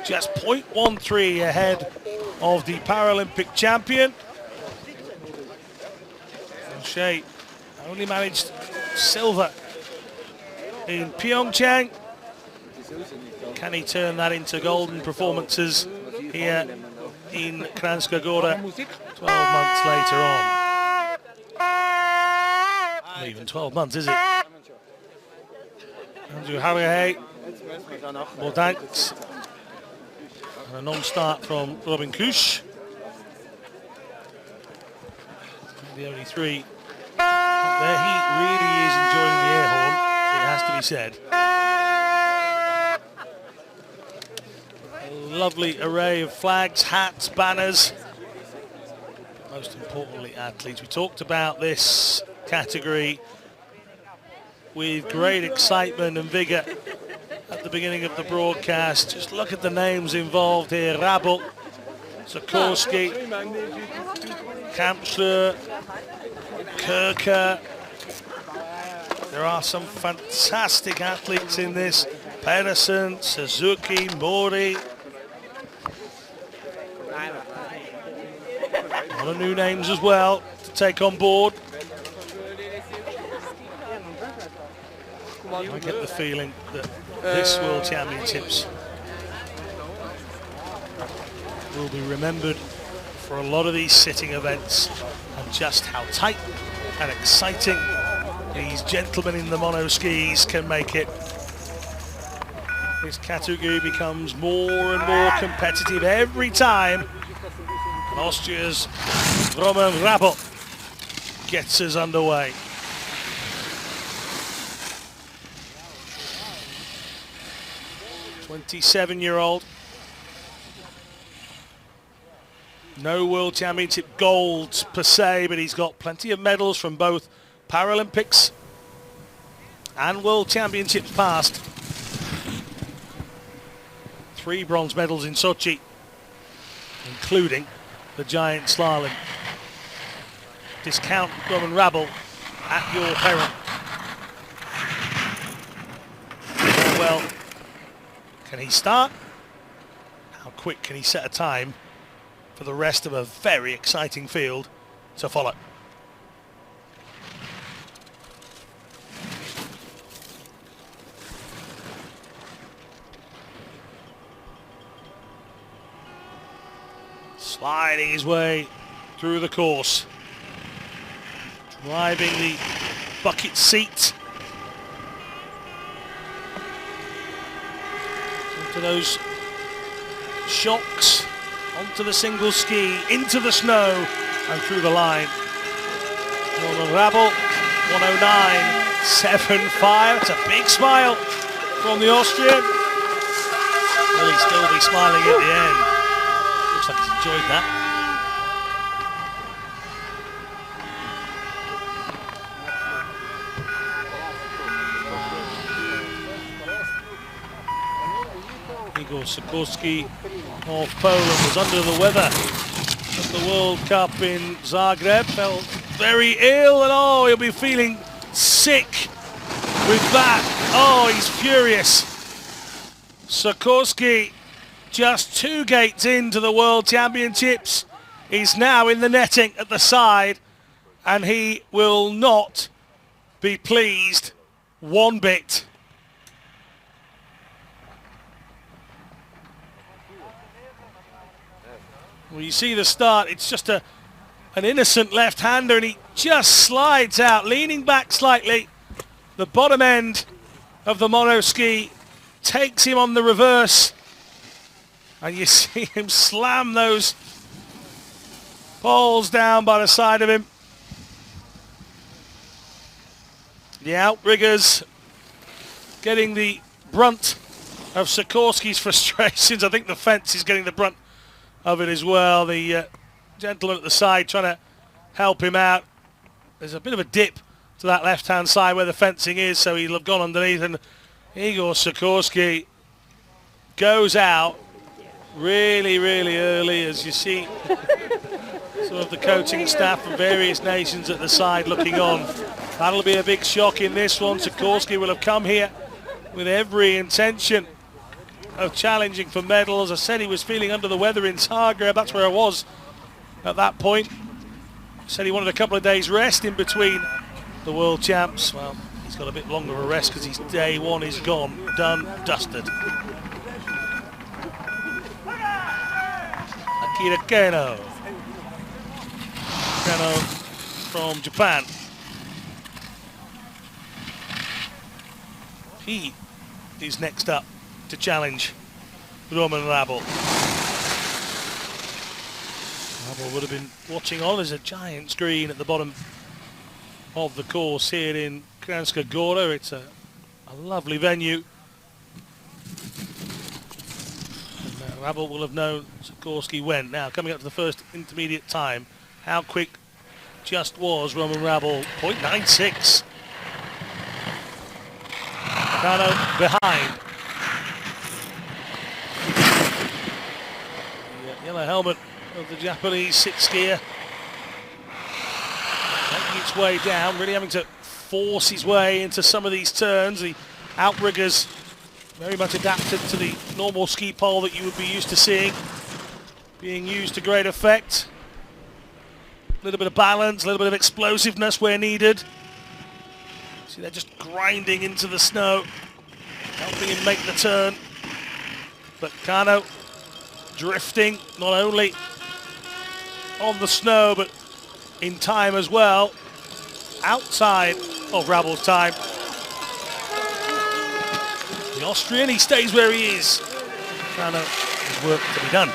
B: just 0.13 ahead of the Paralympic champion. Bauchet only managed silver in Pyeongchang. Can he turn that into golden performances here in Kranjska Gora 12 months later on? Not even 12 months, is it? Andrew Harrier, more thanks. And a non-start from Robin Kusch. The only three up there. He really is enjoying the air horn, it has to be said. A lovely array of flags, hats, banners. Most importantly, athletes. We talked about this category with great excitement and vigour at the beginning of the broadcast. Just look at the names involved here. Rabel, Sikorsky, Kampschler, Kirker. There are some fantastic athletes in this. Pedersen, Suzuki, Mori. A lot of new names as well to take on board. I get the feeling that this World Championships will be remembered for a lot of these sitting events and just how tight and exciting these gentlemen in the mono skis can make it. This category becomes more and more competitive every time. And Austria's Roman Rabel gets us underway. '27-year-old. No World Championship golds per se, but he's got plenty of medals from both Paralympics and World Championships past. 3 bronze medals in Sochi, including the giant slalom. Discount Roman Rabel at your peril. Well, can he start? How quick can he set a time for the rest of a very exciting field to follow? Sliding his way through the course. Driving the bucket seat. Into those shocks, onto the single ski, into the snow and through the line. Roman Rabel, 1:09.75. It's a big smile from the Austrian. Will he still be smiling at the end? Looks like he's enjoyed that. Igor Sikorsky of Poland was under the weather at the World Cup in Zagreb. Felt very ill, and oh, he'll be feeling sick with that. Oh, he's furious. Sikorsky, just 2 gates into the World Championships, is now in the netting at the side, and he will not be pleased one bit. Well, you see the start, it's just an innocent left-hander, and he just slides out, leaning back slightly. The bottom end of the monoski takes him on the reverse, and you see him slam those balls down by the side of him. The outriggers getting the brunt of Sikorsky's frustrations. I think the fence is getting the brunt of it as well. The gentleman at the side trying to help him out. There's a bit of a dip to that left-hand side where the fencing is, so he'll have gone underneath, and Igor Sikorsky goes out really, really early, as you see some of the coaching staff from various nations at the side looking on. That'll be a big shock in this one. Sikorsky will have come here with every intention of challenging for medals. I said he was feeling under the weather in Zagreb. That's where I was at that point. Said he wanted a couple of days rest in between the world champs. Well, he's got a bit longer of a rest because his day one is gone, done, dusted. Akira Kano. Kano from Japan. He is next up to challenge Roman Rabel. Rabel would have been watching on. There's a giant screen at the bottom of the course here in Kranjska Gora. It's a lovely venue. And Rabel will have known Sikorsky went. Now coming up to the first intermediate time. How quick just was Roman Rabel? 0.96. Kano behind. The yellow helmet of the Japanese sit-skier making its way down, really having to force his way into some of these turns. The outriggers very much adapted to the normal ski pole that you would be used to seeing being used to great effect. A little bit of balance, a little bit of explosiveness where needed. See, they're just grinding into the snow, helping him make the turn. But Kano drifting not only on the snow, but in time as well, outside of Rabel's time. The Austrian, he stays where he is. Kano has work to be done.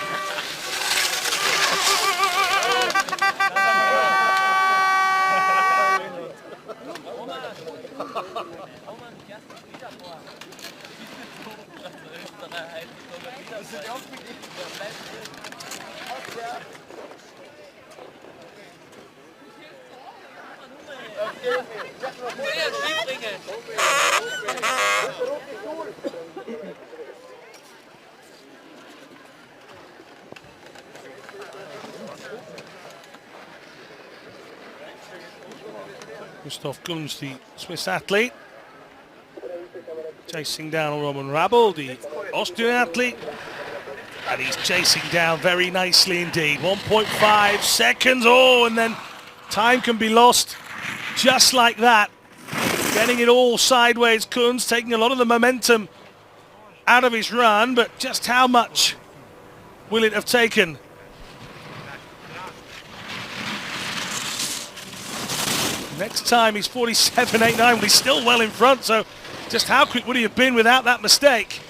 B: Christoph Kunz, the Swiss athlete, chasing down Roman Rabel, the Austrian athlete, and he's chasing down very nicely indeed. 1.5 seconds, oh, and then time can be lost just like that. Getting it all sideways, Kunz taking a lot of the momentum out of his run, but just how much will it have taken? Next time he's 47.89, but he's still well in front, so just how quick would he have been without that mistake?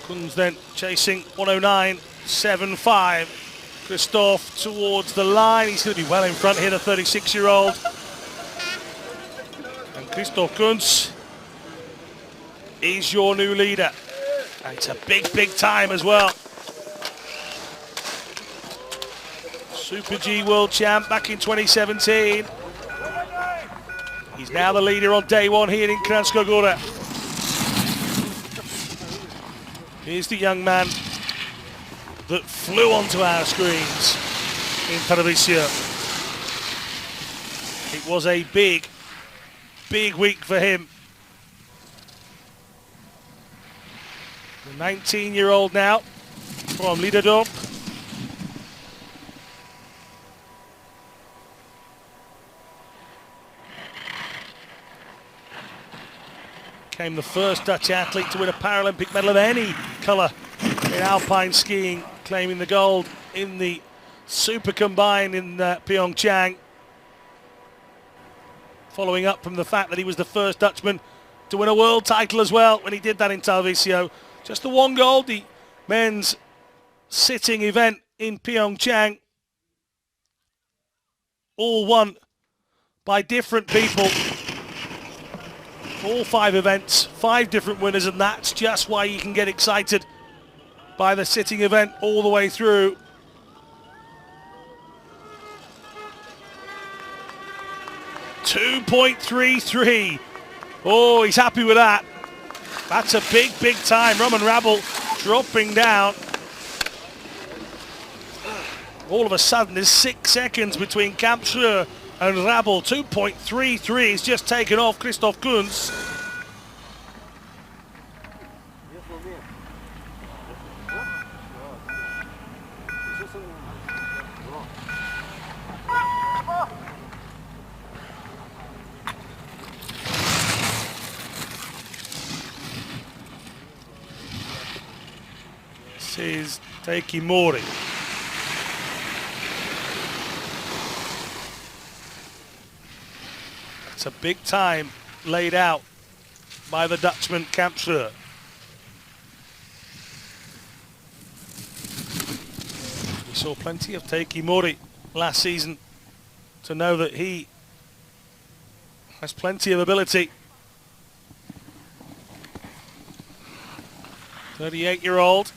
B: Kunz then chasing 109.75. Christoph towards the line. He's going to be well in front here, the 36-year-old. And Christoph Kunz is your new leader. And it's a big, big time as well. Super G World Champ back in 2017. He's now the leader on day one here in Kranjska Gora. Here's the young man that flew onto our screens in television. It was a big week for him. The 19-year-old now from Liderdorp. Became the first Dutch athlete to win a Paralympic medal of any colour in Alpine skiing, claiming the gold in the Super Combined in Pyeongchang. Following up from the fact that he was the first Dutchman to win a world title as well when he did that in Talvisio. Just the one gold, the men's sitting event in Pyeongchang. All won by different people. All 5 events, 5 different winners, and that's just why you can get excited by the sitting event all the way through. .233. Oh, he's happy with that. That's a big time. Roman Rabel dropping down. All of a sudden, there's 6 seconds between Kampschreur and Rabel. 2.33. He's just taken off Christoph Kunz. This is Teiki Mori. It's a big time laid out by the Dutchman Kampschreur. We saw plenty of Teiki Mori last season to know that he has plenty of ability. 38-year-old.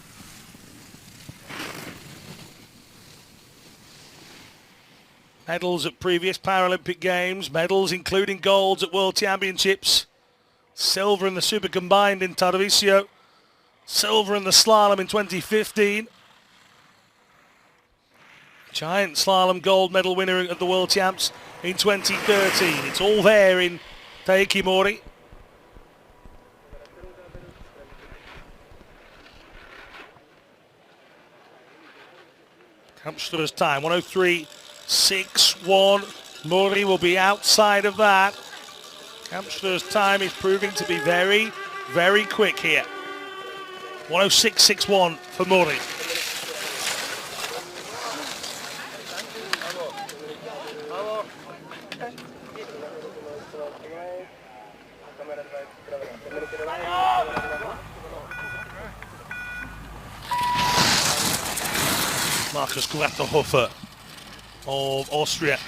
B: Medals at previous Paralympic Games, medals including golds at World Championships, silver in the Super Combined in Tarvisio, silver in the Slalom in 2015, giant Slalom gold medal winner at the World Champs in 2013. It's all there in Teiki Mori. Kampschreur's time, 1:03.61. Mori will be outside of that. Kampschreur's time is proving to be very quick here. 1:06.61 for Mori. Markus Gratterhofer of Austria,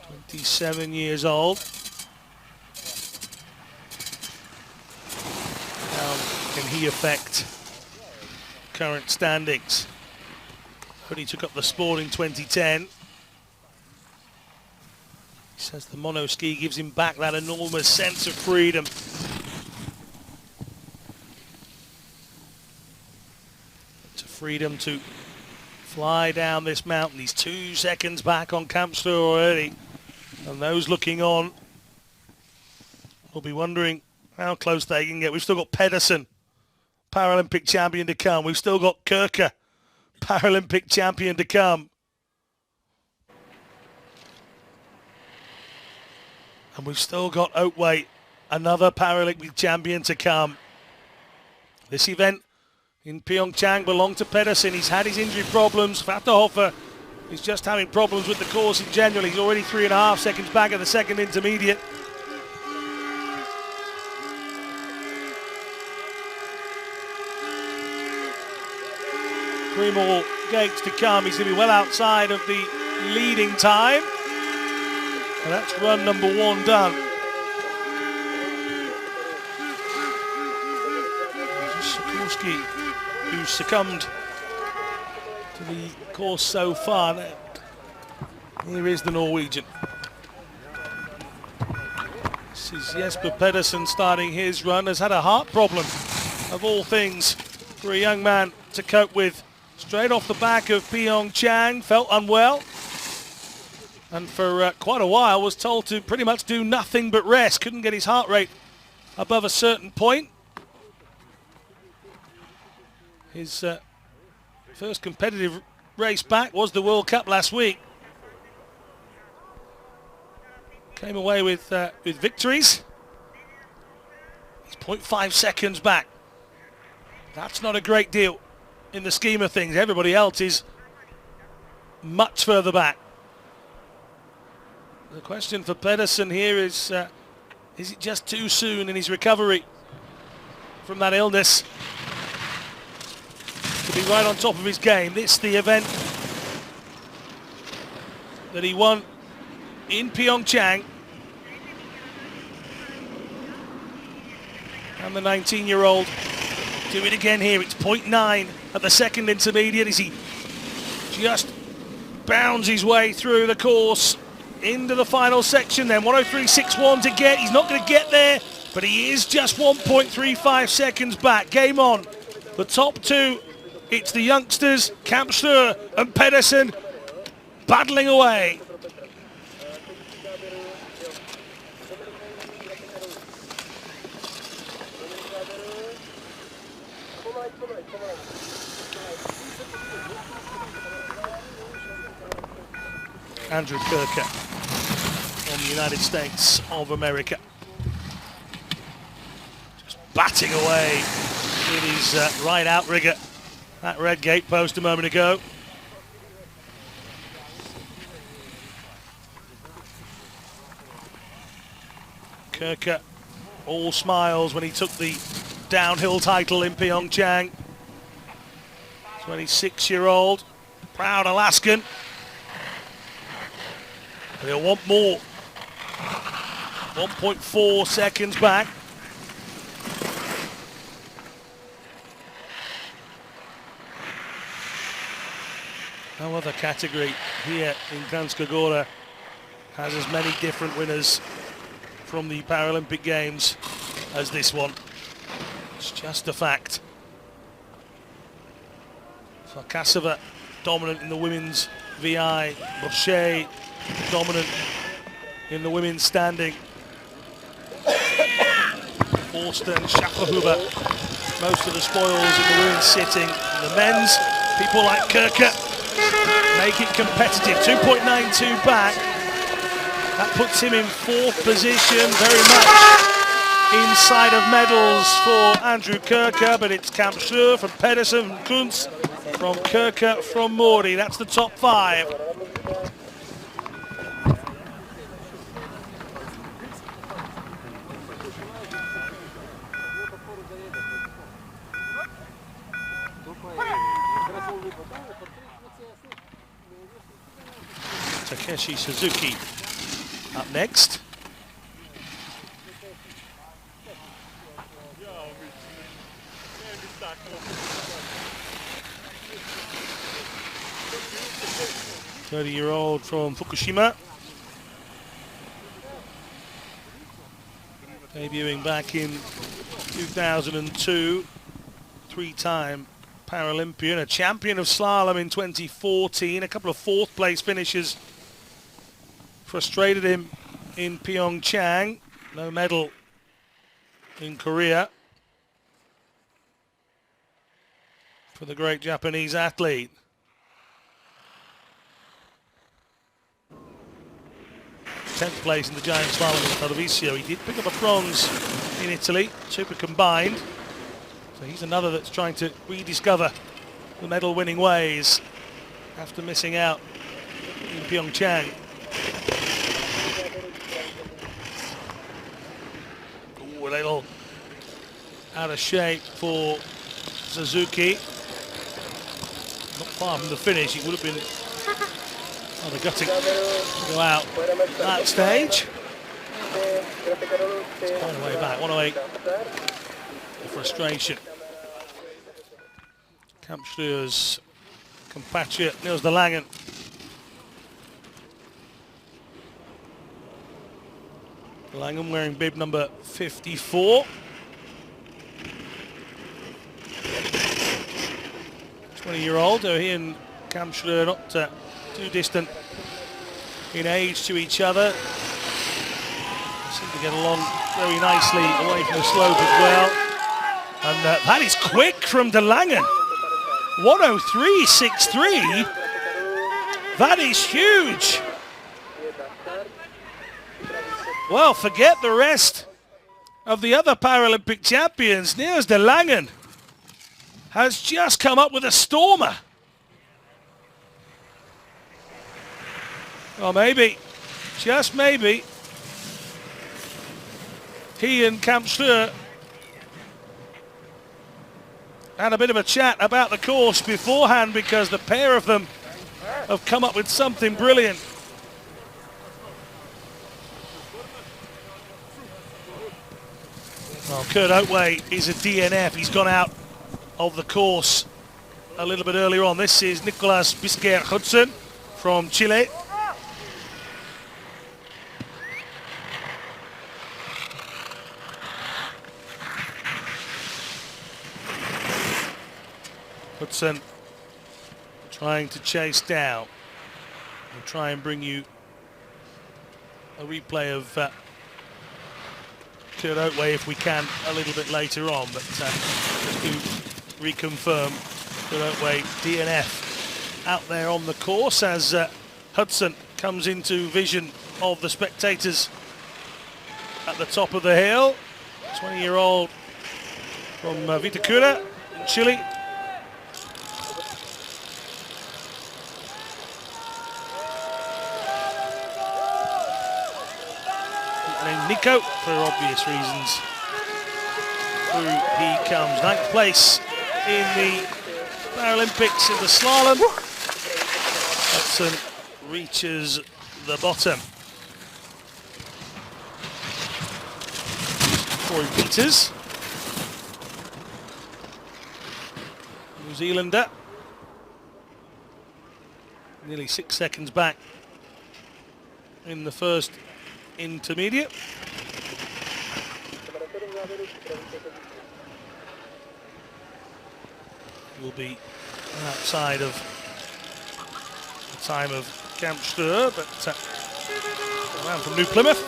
B: 27 years old. How can he affect current standings? But he took up the sport in 2010. He says the mono ski gives him back that enormous sense of freedom. It's a freedom to fly down this mountain. He's 2 seconds back on Kampschreur already. And those looking on will be wondering how close they can get. We've still got Pedersen, Paralympic champion to come. We've still got Kirke, Paralympic champion to come. And we've still got Oatway, another Paralympic champion to come. This event in Pyeongchang belonged to Pedersen. He's had his injury problems. Vatterhofer is just having problems with the course in general. He's already 3.5 seconds back at the second intermediate. Three more gates to come. He's going to be well outside of the leading time. And that's run number 1 done. Sikorsky, who succumbed to the course so far. Here is the Norwegian. This is Jesper Pedersen starting his run. Has had a heart problem, of all things, for a young man to cope with. Straight off the back of Pyeongchang, felt unwell. And for quite a while was told to pretty much do nothing but rest. Couldn't get his heart rate above a certain point. His first competitive race back was the World Cup last week. Came away with victories. He's 0.5 seconds back. That's not a great deal in the scheme of things. Everybody else is much further back. The question for Pedersen here is it just too soon in his recovery from that illness to be right on top of his game? This the event that he won in Pyeongchang. And the 19-year-old do it again here. It's 0.9 at the second intermediate as he just bounds his way through the course into the final section then. 1:03.61 to get. He's not going to get there, but he is just 1.35 seconds back. Game on. The top two, it's the youngsters, Kranjska and Pedersen, battling away. Andrew Kirker from the United States of America. Just batting away with his right outrigger. That red gate post a moment ago. Kirker all smiles when he took the downhill title in Pyeongchang. 26-year-old, proud Alaskan. But he'll want more. 1.4 seconds back. No other category here in Kranjska Gora has as many different winners from the Paralympic Games as this one. It's just a fact. Farkasova dominant in the women's VI. Brochet dominant in the women's standing. Forster and Schafferhuber, most of the spoils in the women's sitting. In the men's, people like Kirker make it competitive. 2.92 back. That puts him in fourth position, very much inside of medals for Andrew Kirker, but it's Kranjska from Pedersen, from Kunz, from Kirker, from Mori. That's the top five. Takeshi Suzuki up next. .30-year-old from Fukushima. Debuting back in 2002. Three-time Paralympian, a champion of slalom in 2014. A couple of fourth place finishes frustrated him in Pyeongchang. No medal in Korea for the great Japanese athlete. Tenth place in the giant slalom in Tarvisio. He did pick up a bronze in Italy, super combined. So he's another that's trying to rediscover the medal winning ways after missing out in Pyeongchang. Ooh, a little out of shape for Suzuki. Not far from the finish. He would have been rather gutting to go out at that stage. It's quite a way back. 108. The frustration. Kranjska's compatriot Niels de Langen Langham wearing bib number 54. 20-year-old, he and Kranjska are not too distant in age to each other. Seem to get along very nicely away from the slope as well. And that is quick from De Langen. 1:03.63. That is huge. Well, forget the rest of the other Paralympic champions. Niels De Langen has just come up with a stormer. Or maybe, just maybe, he and Kranjska had a bit of a chat about the course beforehand, because the pair of them have come up with something brilliant. Well, Kurt Oatway is a DNF. He's gone out of the course a little bit earlier on. This is Nicolas Bisquer-Hudson from Chile. Hudson trying to chase down. We'll try and bring you a replay of Kurt Oatway if we can a little bit later on, but just to reconfirm, Kurt Oatway DNF out there on the course as Hudson comes into vision of the spectators at the top of the hill. 20-year-old from Vitacura in Chile. Named Nico, for obvious reasons. Through he comes, 9th place in the Paralympics in the slalom. Hudson reaches the bottom. Corey Peters, New Zealander, nearly 6 seconds back in the first intermediate. Will be outside of the time of Kranjska, but a man from New Plymouth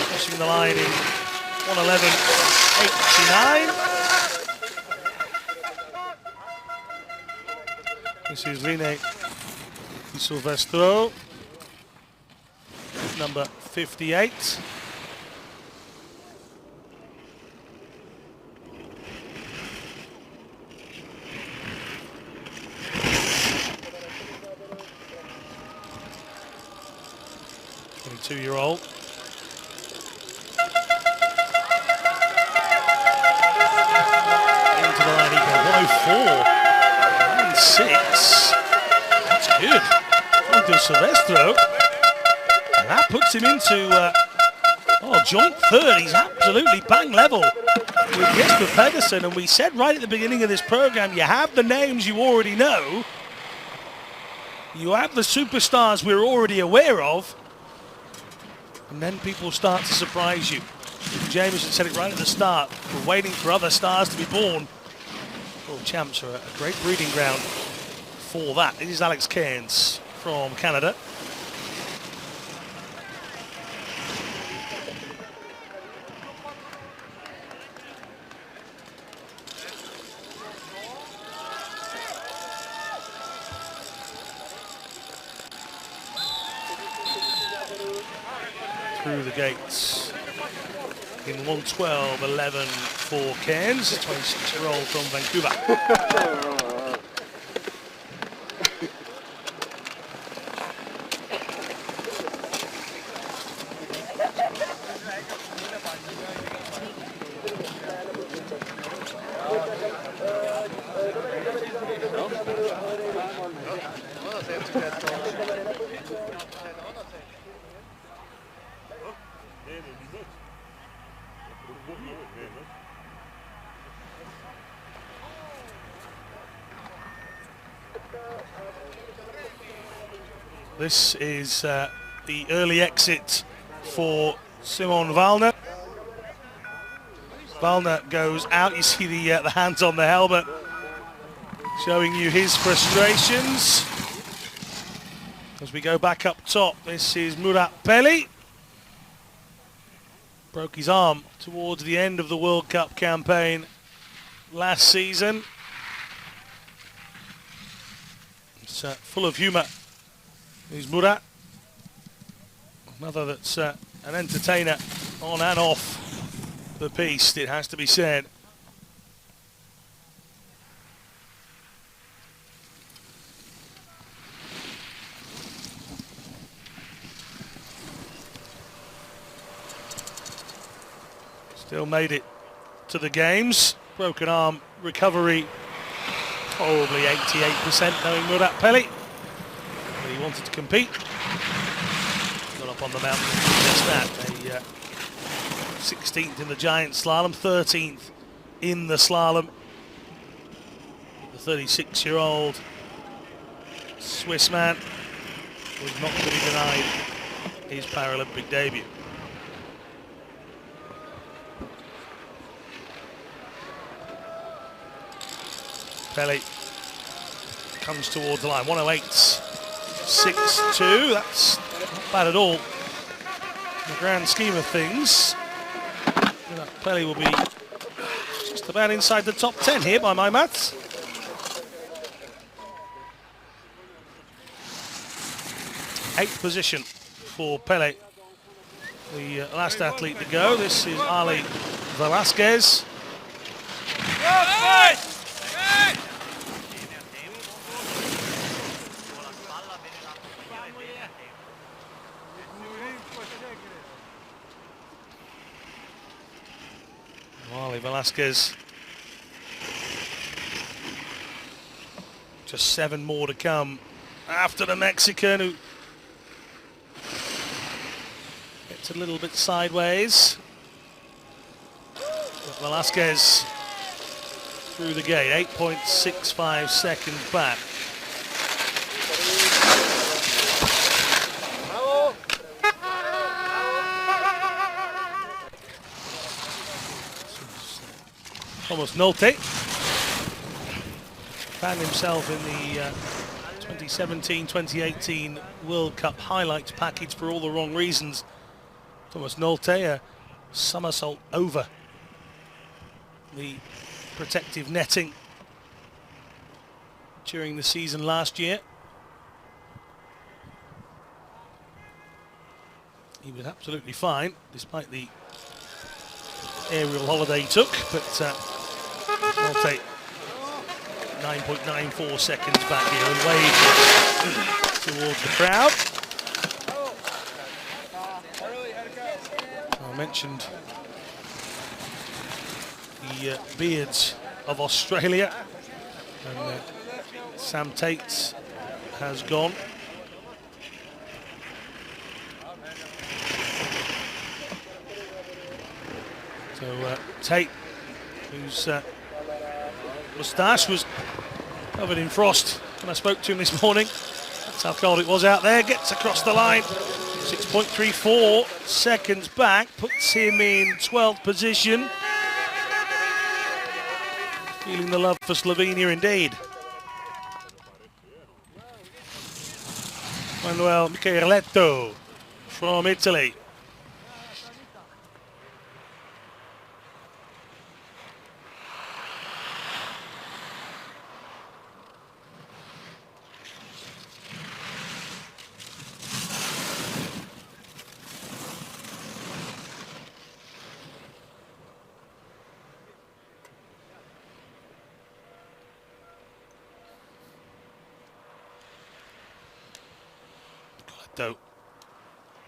B: crossing the line in 1:11.89. This is Line Di Silvestro, number 58. Year-old. Into the line he goes, 1:04.96. That's good. From Di Silvestro. And that puts him into joint third. He's absolutely bang level with Jesper Pedersen. And we said right at the beginning of this program, you have the names you already know. You have the superstars we're already aware of. And then people start to surprise you. Jameson said it right at the start. We're waiting for other stars to be born. World champs are a great breeding ground for that. This is Alex Cairns from Canada. Through the gates in 1:12.11 for Cairns, a 26-year-old from Vancouver. This is the early exit for Simon Wallner. Wallner goes out. You see the hands on the helmet, showing you his frustrations. As we go back up top, this is Murat Peli. Broke his arm towards the end of the World Cup campaign last season. It's full of humour. He's Murat. Another that's an entertainer on and off the piste, it has to be said. Still made it to the games. Broken arm recovery, probably 88% knowing Murat Peli. But he wanted to compete. Got up on the mountain and did just that. 16th in the giant slalom, 13th in the slalom. The 36-year-old Swiss man was not to be denied his Paralympic debut. Peli comes towards the line, 108.62, that's not bad at all in the grand scheme of things. Peli will be just about inside the top 10 here by my maths. Eighth position for Peli, the last athlete to go. This is Ali Velasquez. Ali Velasquez, just 7 more to come after the Mexican, who gets a little bit sideways. But Velasquez through the gate, 8.65 seconds back. Thomas Nolte found himself in the 2017-2018 World Cup highlights package for all the wrong reasons. Thomas Nolte, a somersault over the protective netting during the season last year. He was absolutely fine despite the aerial holiday he took, but I'll take 9.94 seconds back here and wave towards the crowd. I mentioned the beards of Australia, and Sam Tate has gone. So Tate, whose moustache was covered in frost when I spoke to him this morning, that's how cold it was out there, gets across the line, 6.34 seconds back, puts him in 12th position. Feeling the love for Slovenia indeed. Manuel Micheletto from Italy.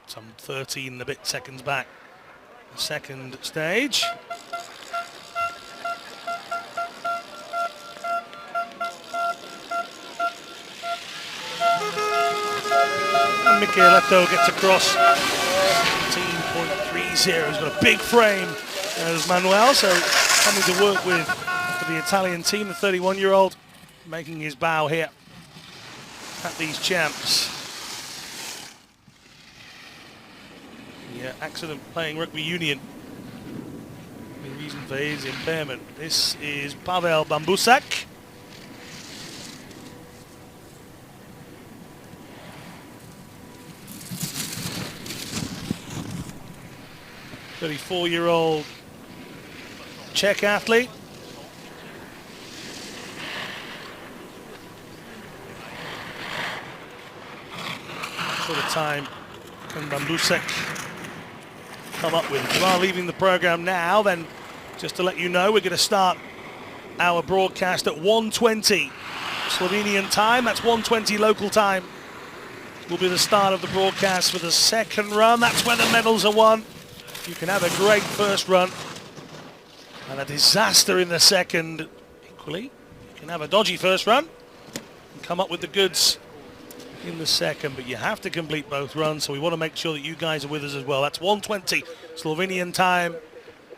B: Some 13 and a bit seconds back. The second stage. And Micheletto gets across 17.30. He's got a big frame as Manuel, so coming to work with for the Italian team, the 31-year-old making his bow here at these champs. The accident playing rugby union. The reason for his impairment. This is Pavel Bambusak. A 34-year-old Czech athlete. What sort of time can Bambusek come up with? If you are leaving the program now, then just to let you know, we're going to start our broadcast at 1:20 Slovenian time. That's 1:20 local time. Will be the start of the broadcast for the second run. That's where the medals are won. You can have a great first run and a disaster in the second. Equally, you can have a dodgy first run and come up with the goods in the second, but you have to complete both runs, so we want to make sure that you guys are with us as well. That's 1:20 Slovenian time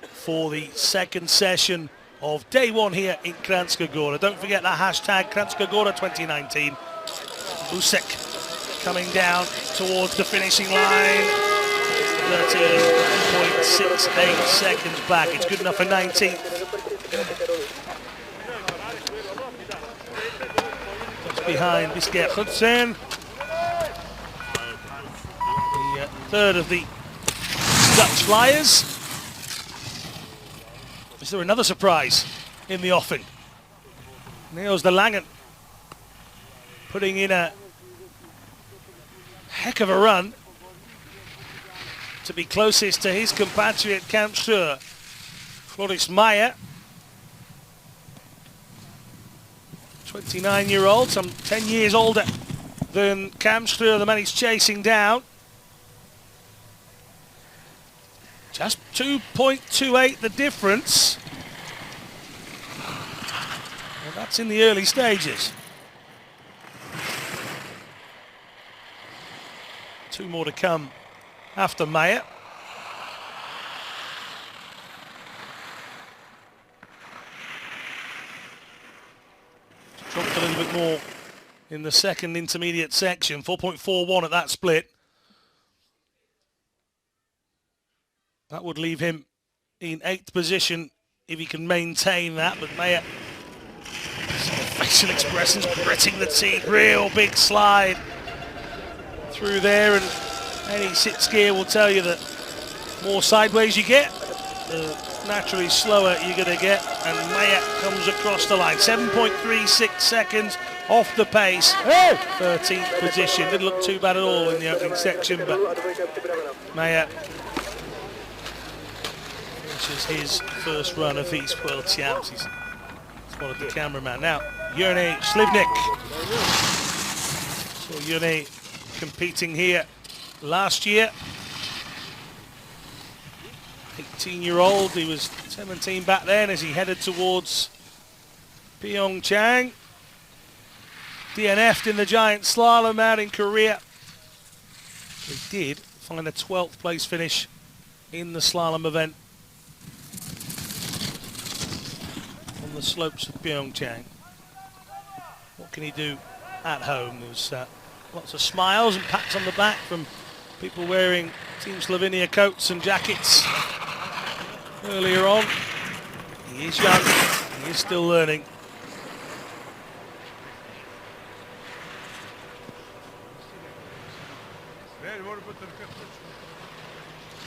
B: for the second session of day one here in Kranjska Gora. Don't forget that hashtag Kranjska Gora 2019. Busek coming down towards the finishing line. 13.68 seconds back. It's good enough for 19th. Just behind Bisker Hudson. The third of the Dutch Flyers. Is there another surprise in the offing? Niels de Langen putting in a heck of a run to be closest to his compatriot Kranjska, Floris Meyer. 29-year-old, some 10 years older than Kranjska, the man he's chasing down. Just 2.28 the difference. Well, that's in the early stages. 2 more to come after Meyer. Dropped a little bit more in the second intermediate section, 4.41 at that split. That would leave him in 8th position if he can maintain that, but Meyer, facial expressions, gritting the teeth, real big slide through there, and any sit skier will tell you that more sideways you get, the naturally slower you're going to get, and Meyer comes across the line. 7.36 seconds off the pace, 13th position. Didn't look too bad at all in the opening section, but Meyer finishes his first run of these World Champs. He's spotted the cameraman. Now, Jurne Slivnik. So Jurne competing here last year. 18-year-old, he was 17 back then as he headed towards Pyeongchang. DNF'd in the giant slalom out in Korea. He did find a 12th place finish in the slalom event on the slopes of Pyeongchang. What can he do at home? There's lots of smiles and pats on the back from people wearing Team Slovenia coats and jackets earlier on. He is young, he is still learning.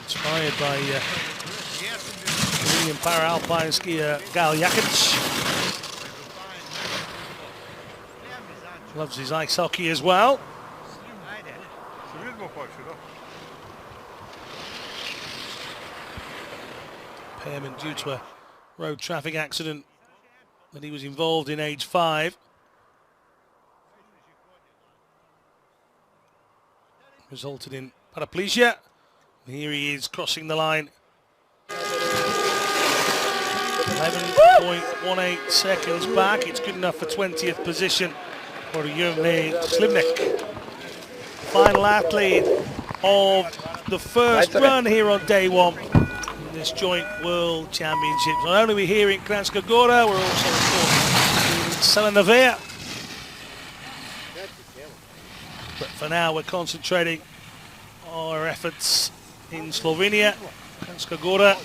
B: Inspired by Slovenian Paralpine skier Gal Jakic. Loves his ice hockey as well. Impairment due to a road traffic accident that he was involved in age 5. Resulted in paraplegia. And here he is crossing the line. 11.18 seconds back. It's good enough for 20th position for Jurne Slivnik. Final athlete of the first run here on day one in this joint World Championships. Not only are we here in Kranjska Gora, we're also in Selenovaia. But for now, we're concentrating our efforts in Slovenia, Kranjska Gora,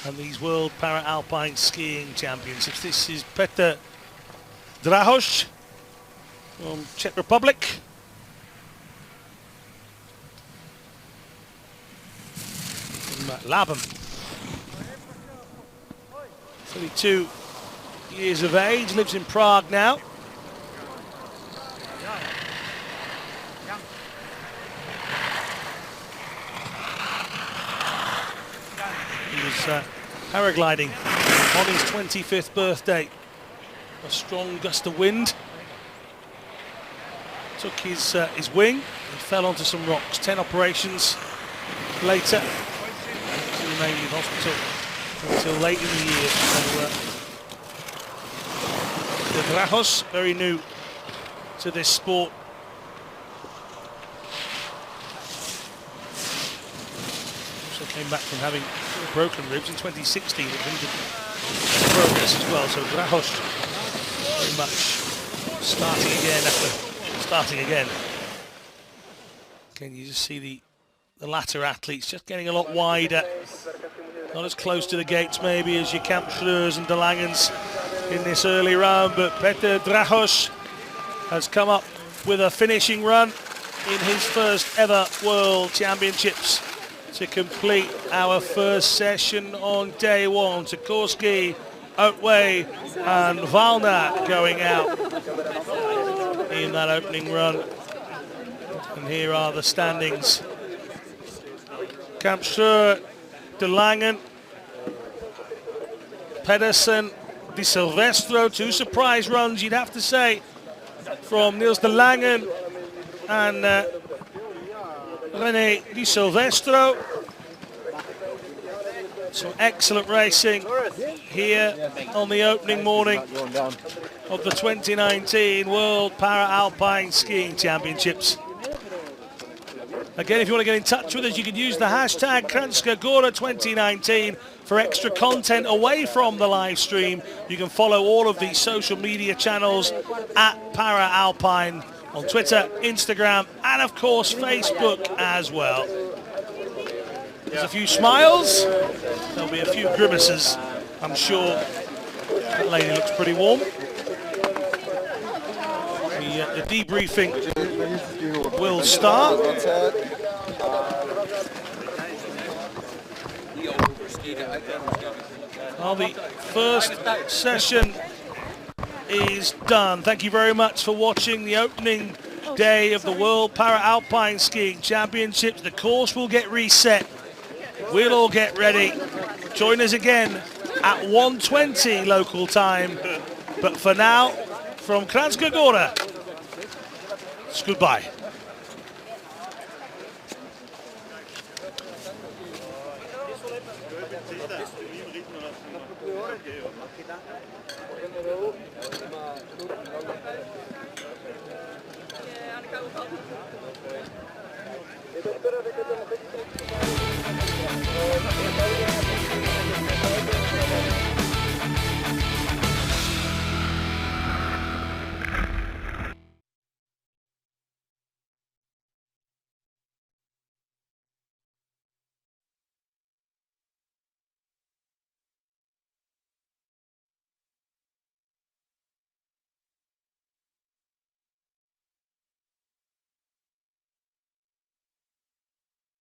B: and these World Para-Alpine Skiing Championships. This is Petr Drahoš from Czech Republic. From Labem. 32 years of age, lives in Prague now. He was paragliding on his 25th birthday. A strong gust of wind took his wing and fell onto some rocks. 10 operations later, he remained in hospital until late in the year. So, the Drahoš, very new to this sport. Also came back from having broken ribs in 2016. It hindered progress as well. So Drahoš very much starting again after starting again. Again, you just see the latter athletes just getting a lot wider. Not as close to the gates maybe as your Camp Schreurs and De Langens in this early round, but Petr Drahoš has come up with a finishing run in his first ever World Championships to complete our first session on day one. Sikorsky, Otway and Valna going out in that opening run. And here are the standings. Camp Schreurs, De Langen, Pedersen, Di Silvestro, 2 surprise runs you'd have to say from Niels De Langen and René Di Silvestro. Some excellent racing here on the opening morning of the 2019 World Para-Alpine Skiing Championships. Again, if you want to get in touch with us, you can use the hashtag Kranjska Gora 2019 for extra content away from the live stream. You can follow all of the social media channels at Para-Alpine on Twitter, Instagram, and of course Facebook as well. There's a few smiles, there'll be a few grimaces. I'm sure that lady looks pretty warm. The debriefing will start. Well, the first session is done. Thank you very much for watching the opening day of the World Para-Alpine Skiing Championships. The course will get reset. We'll all get ready. Join us again at 1:20 local time. But for now, from Kranjska Gora, it's goodbye.
E: Yeah,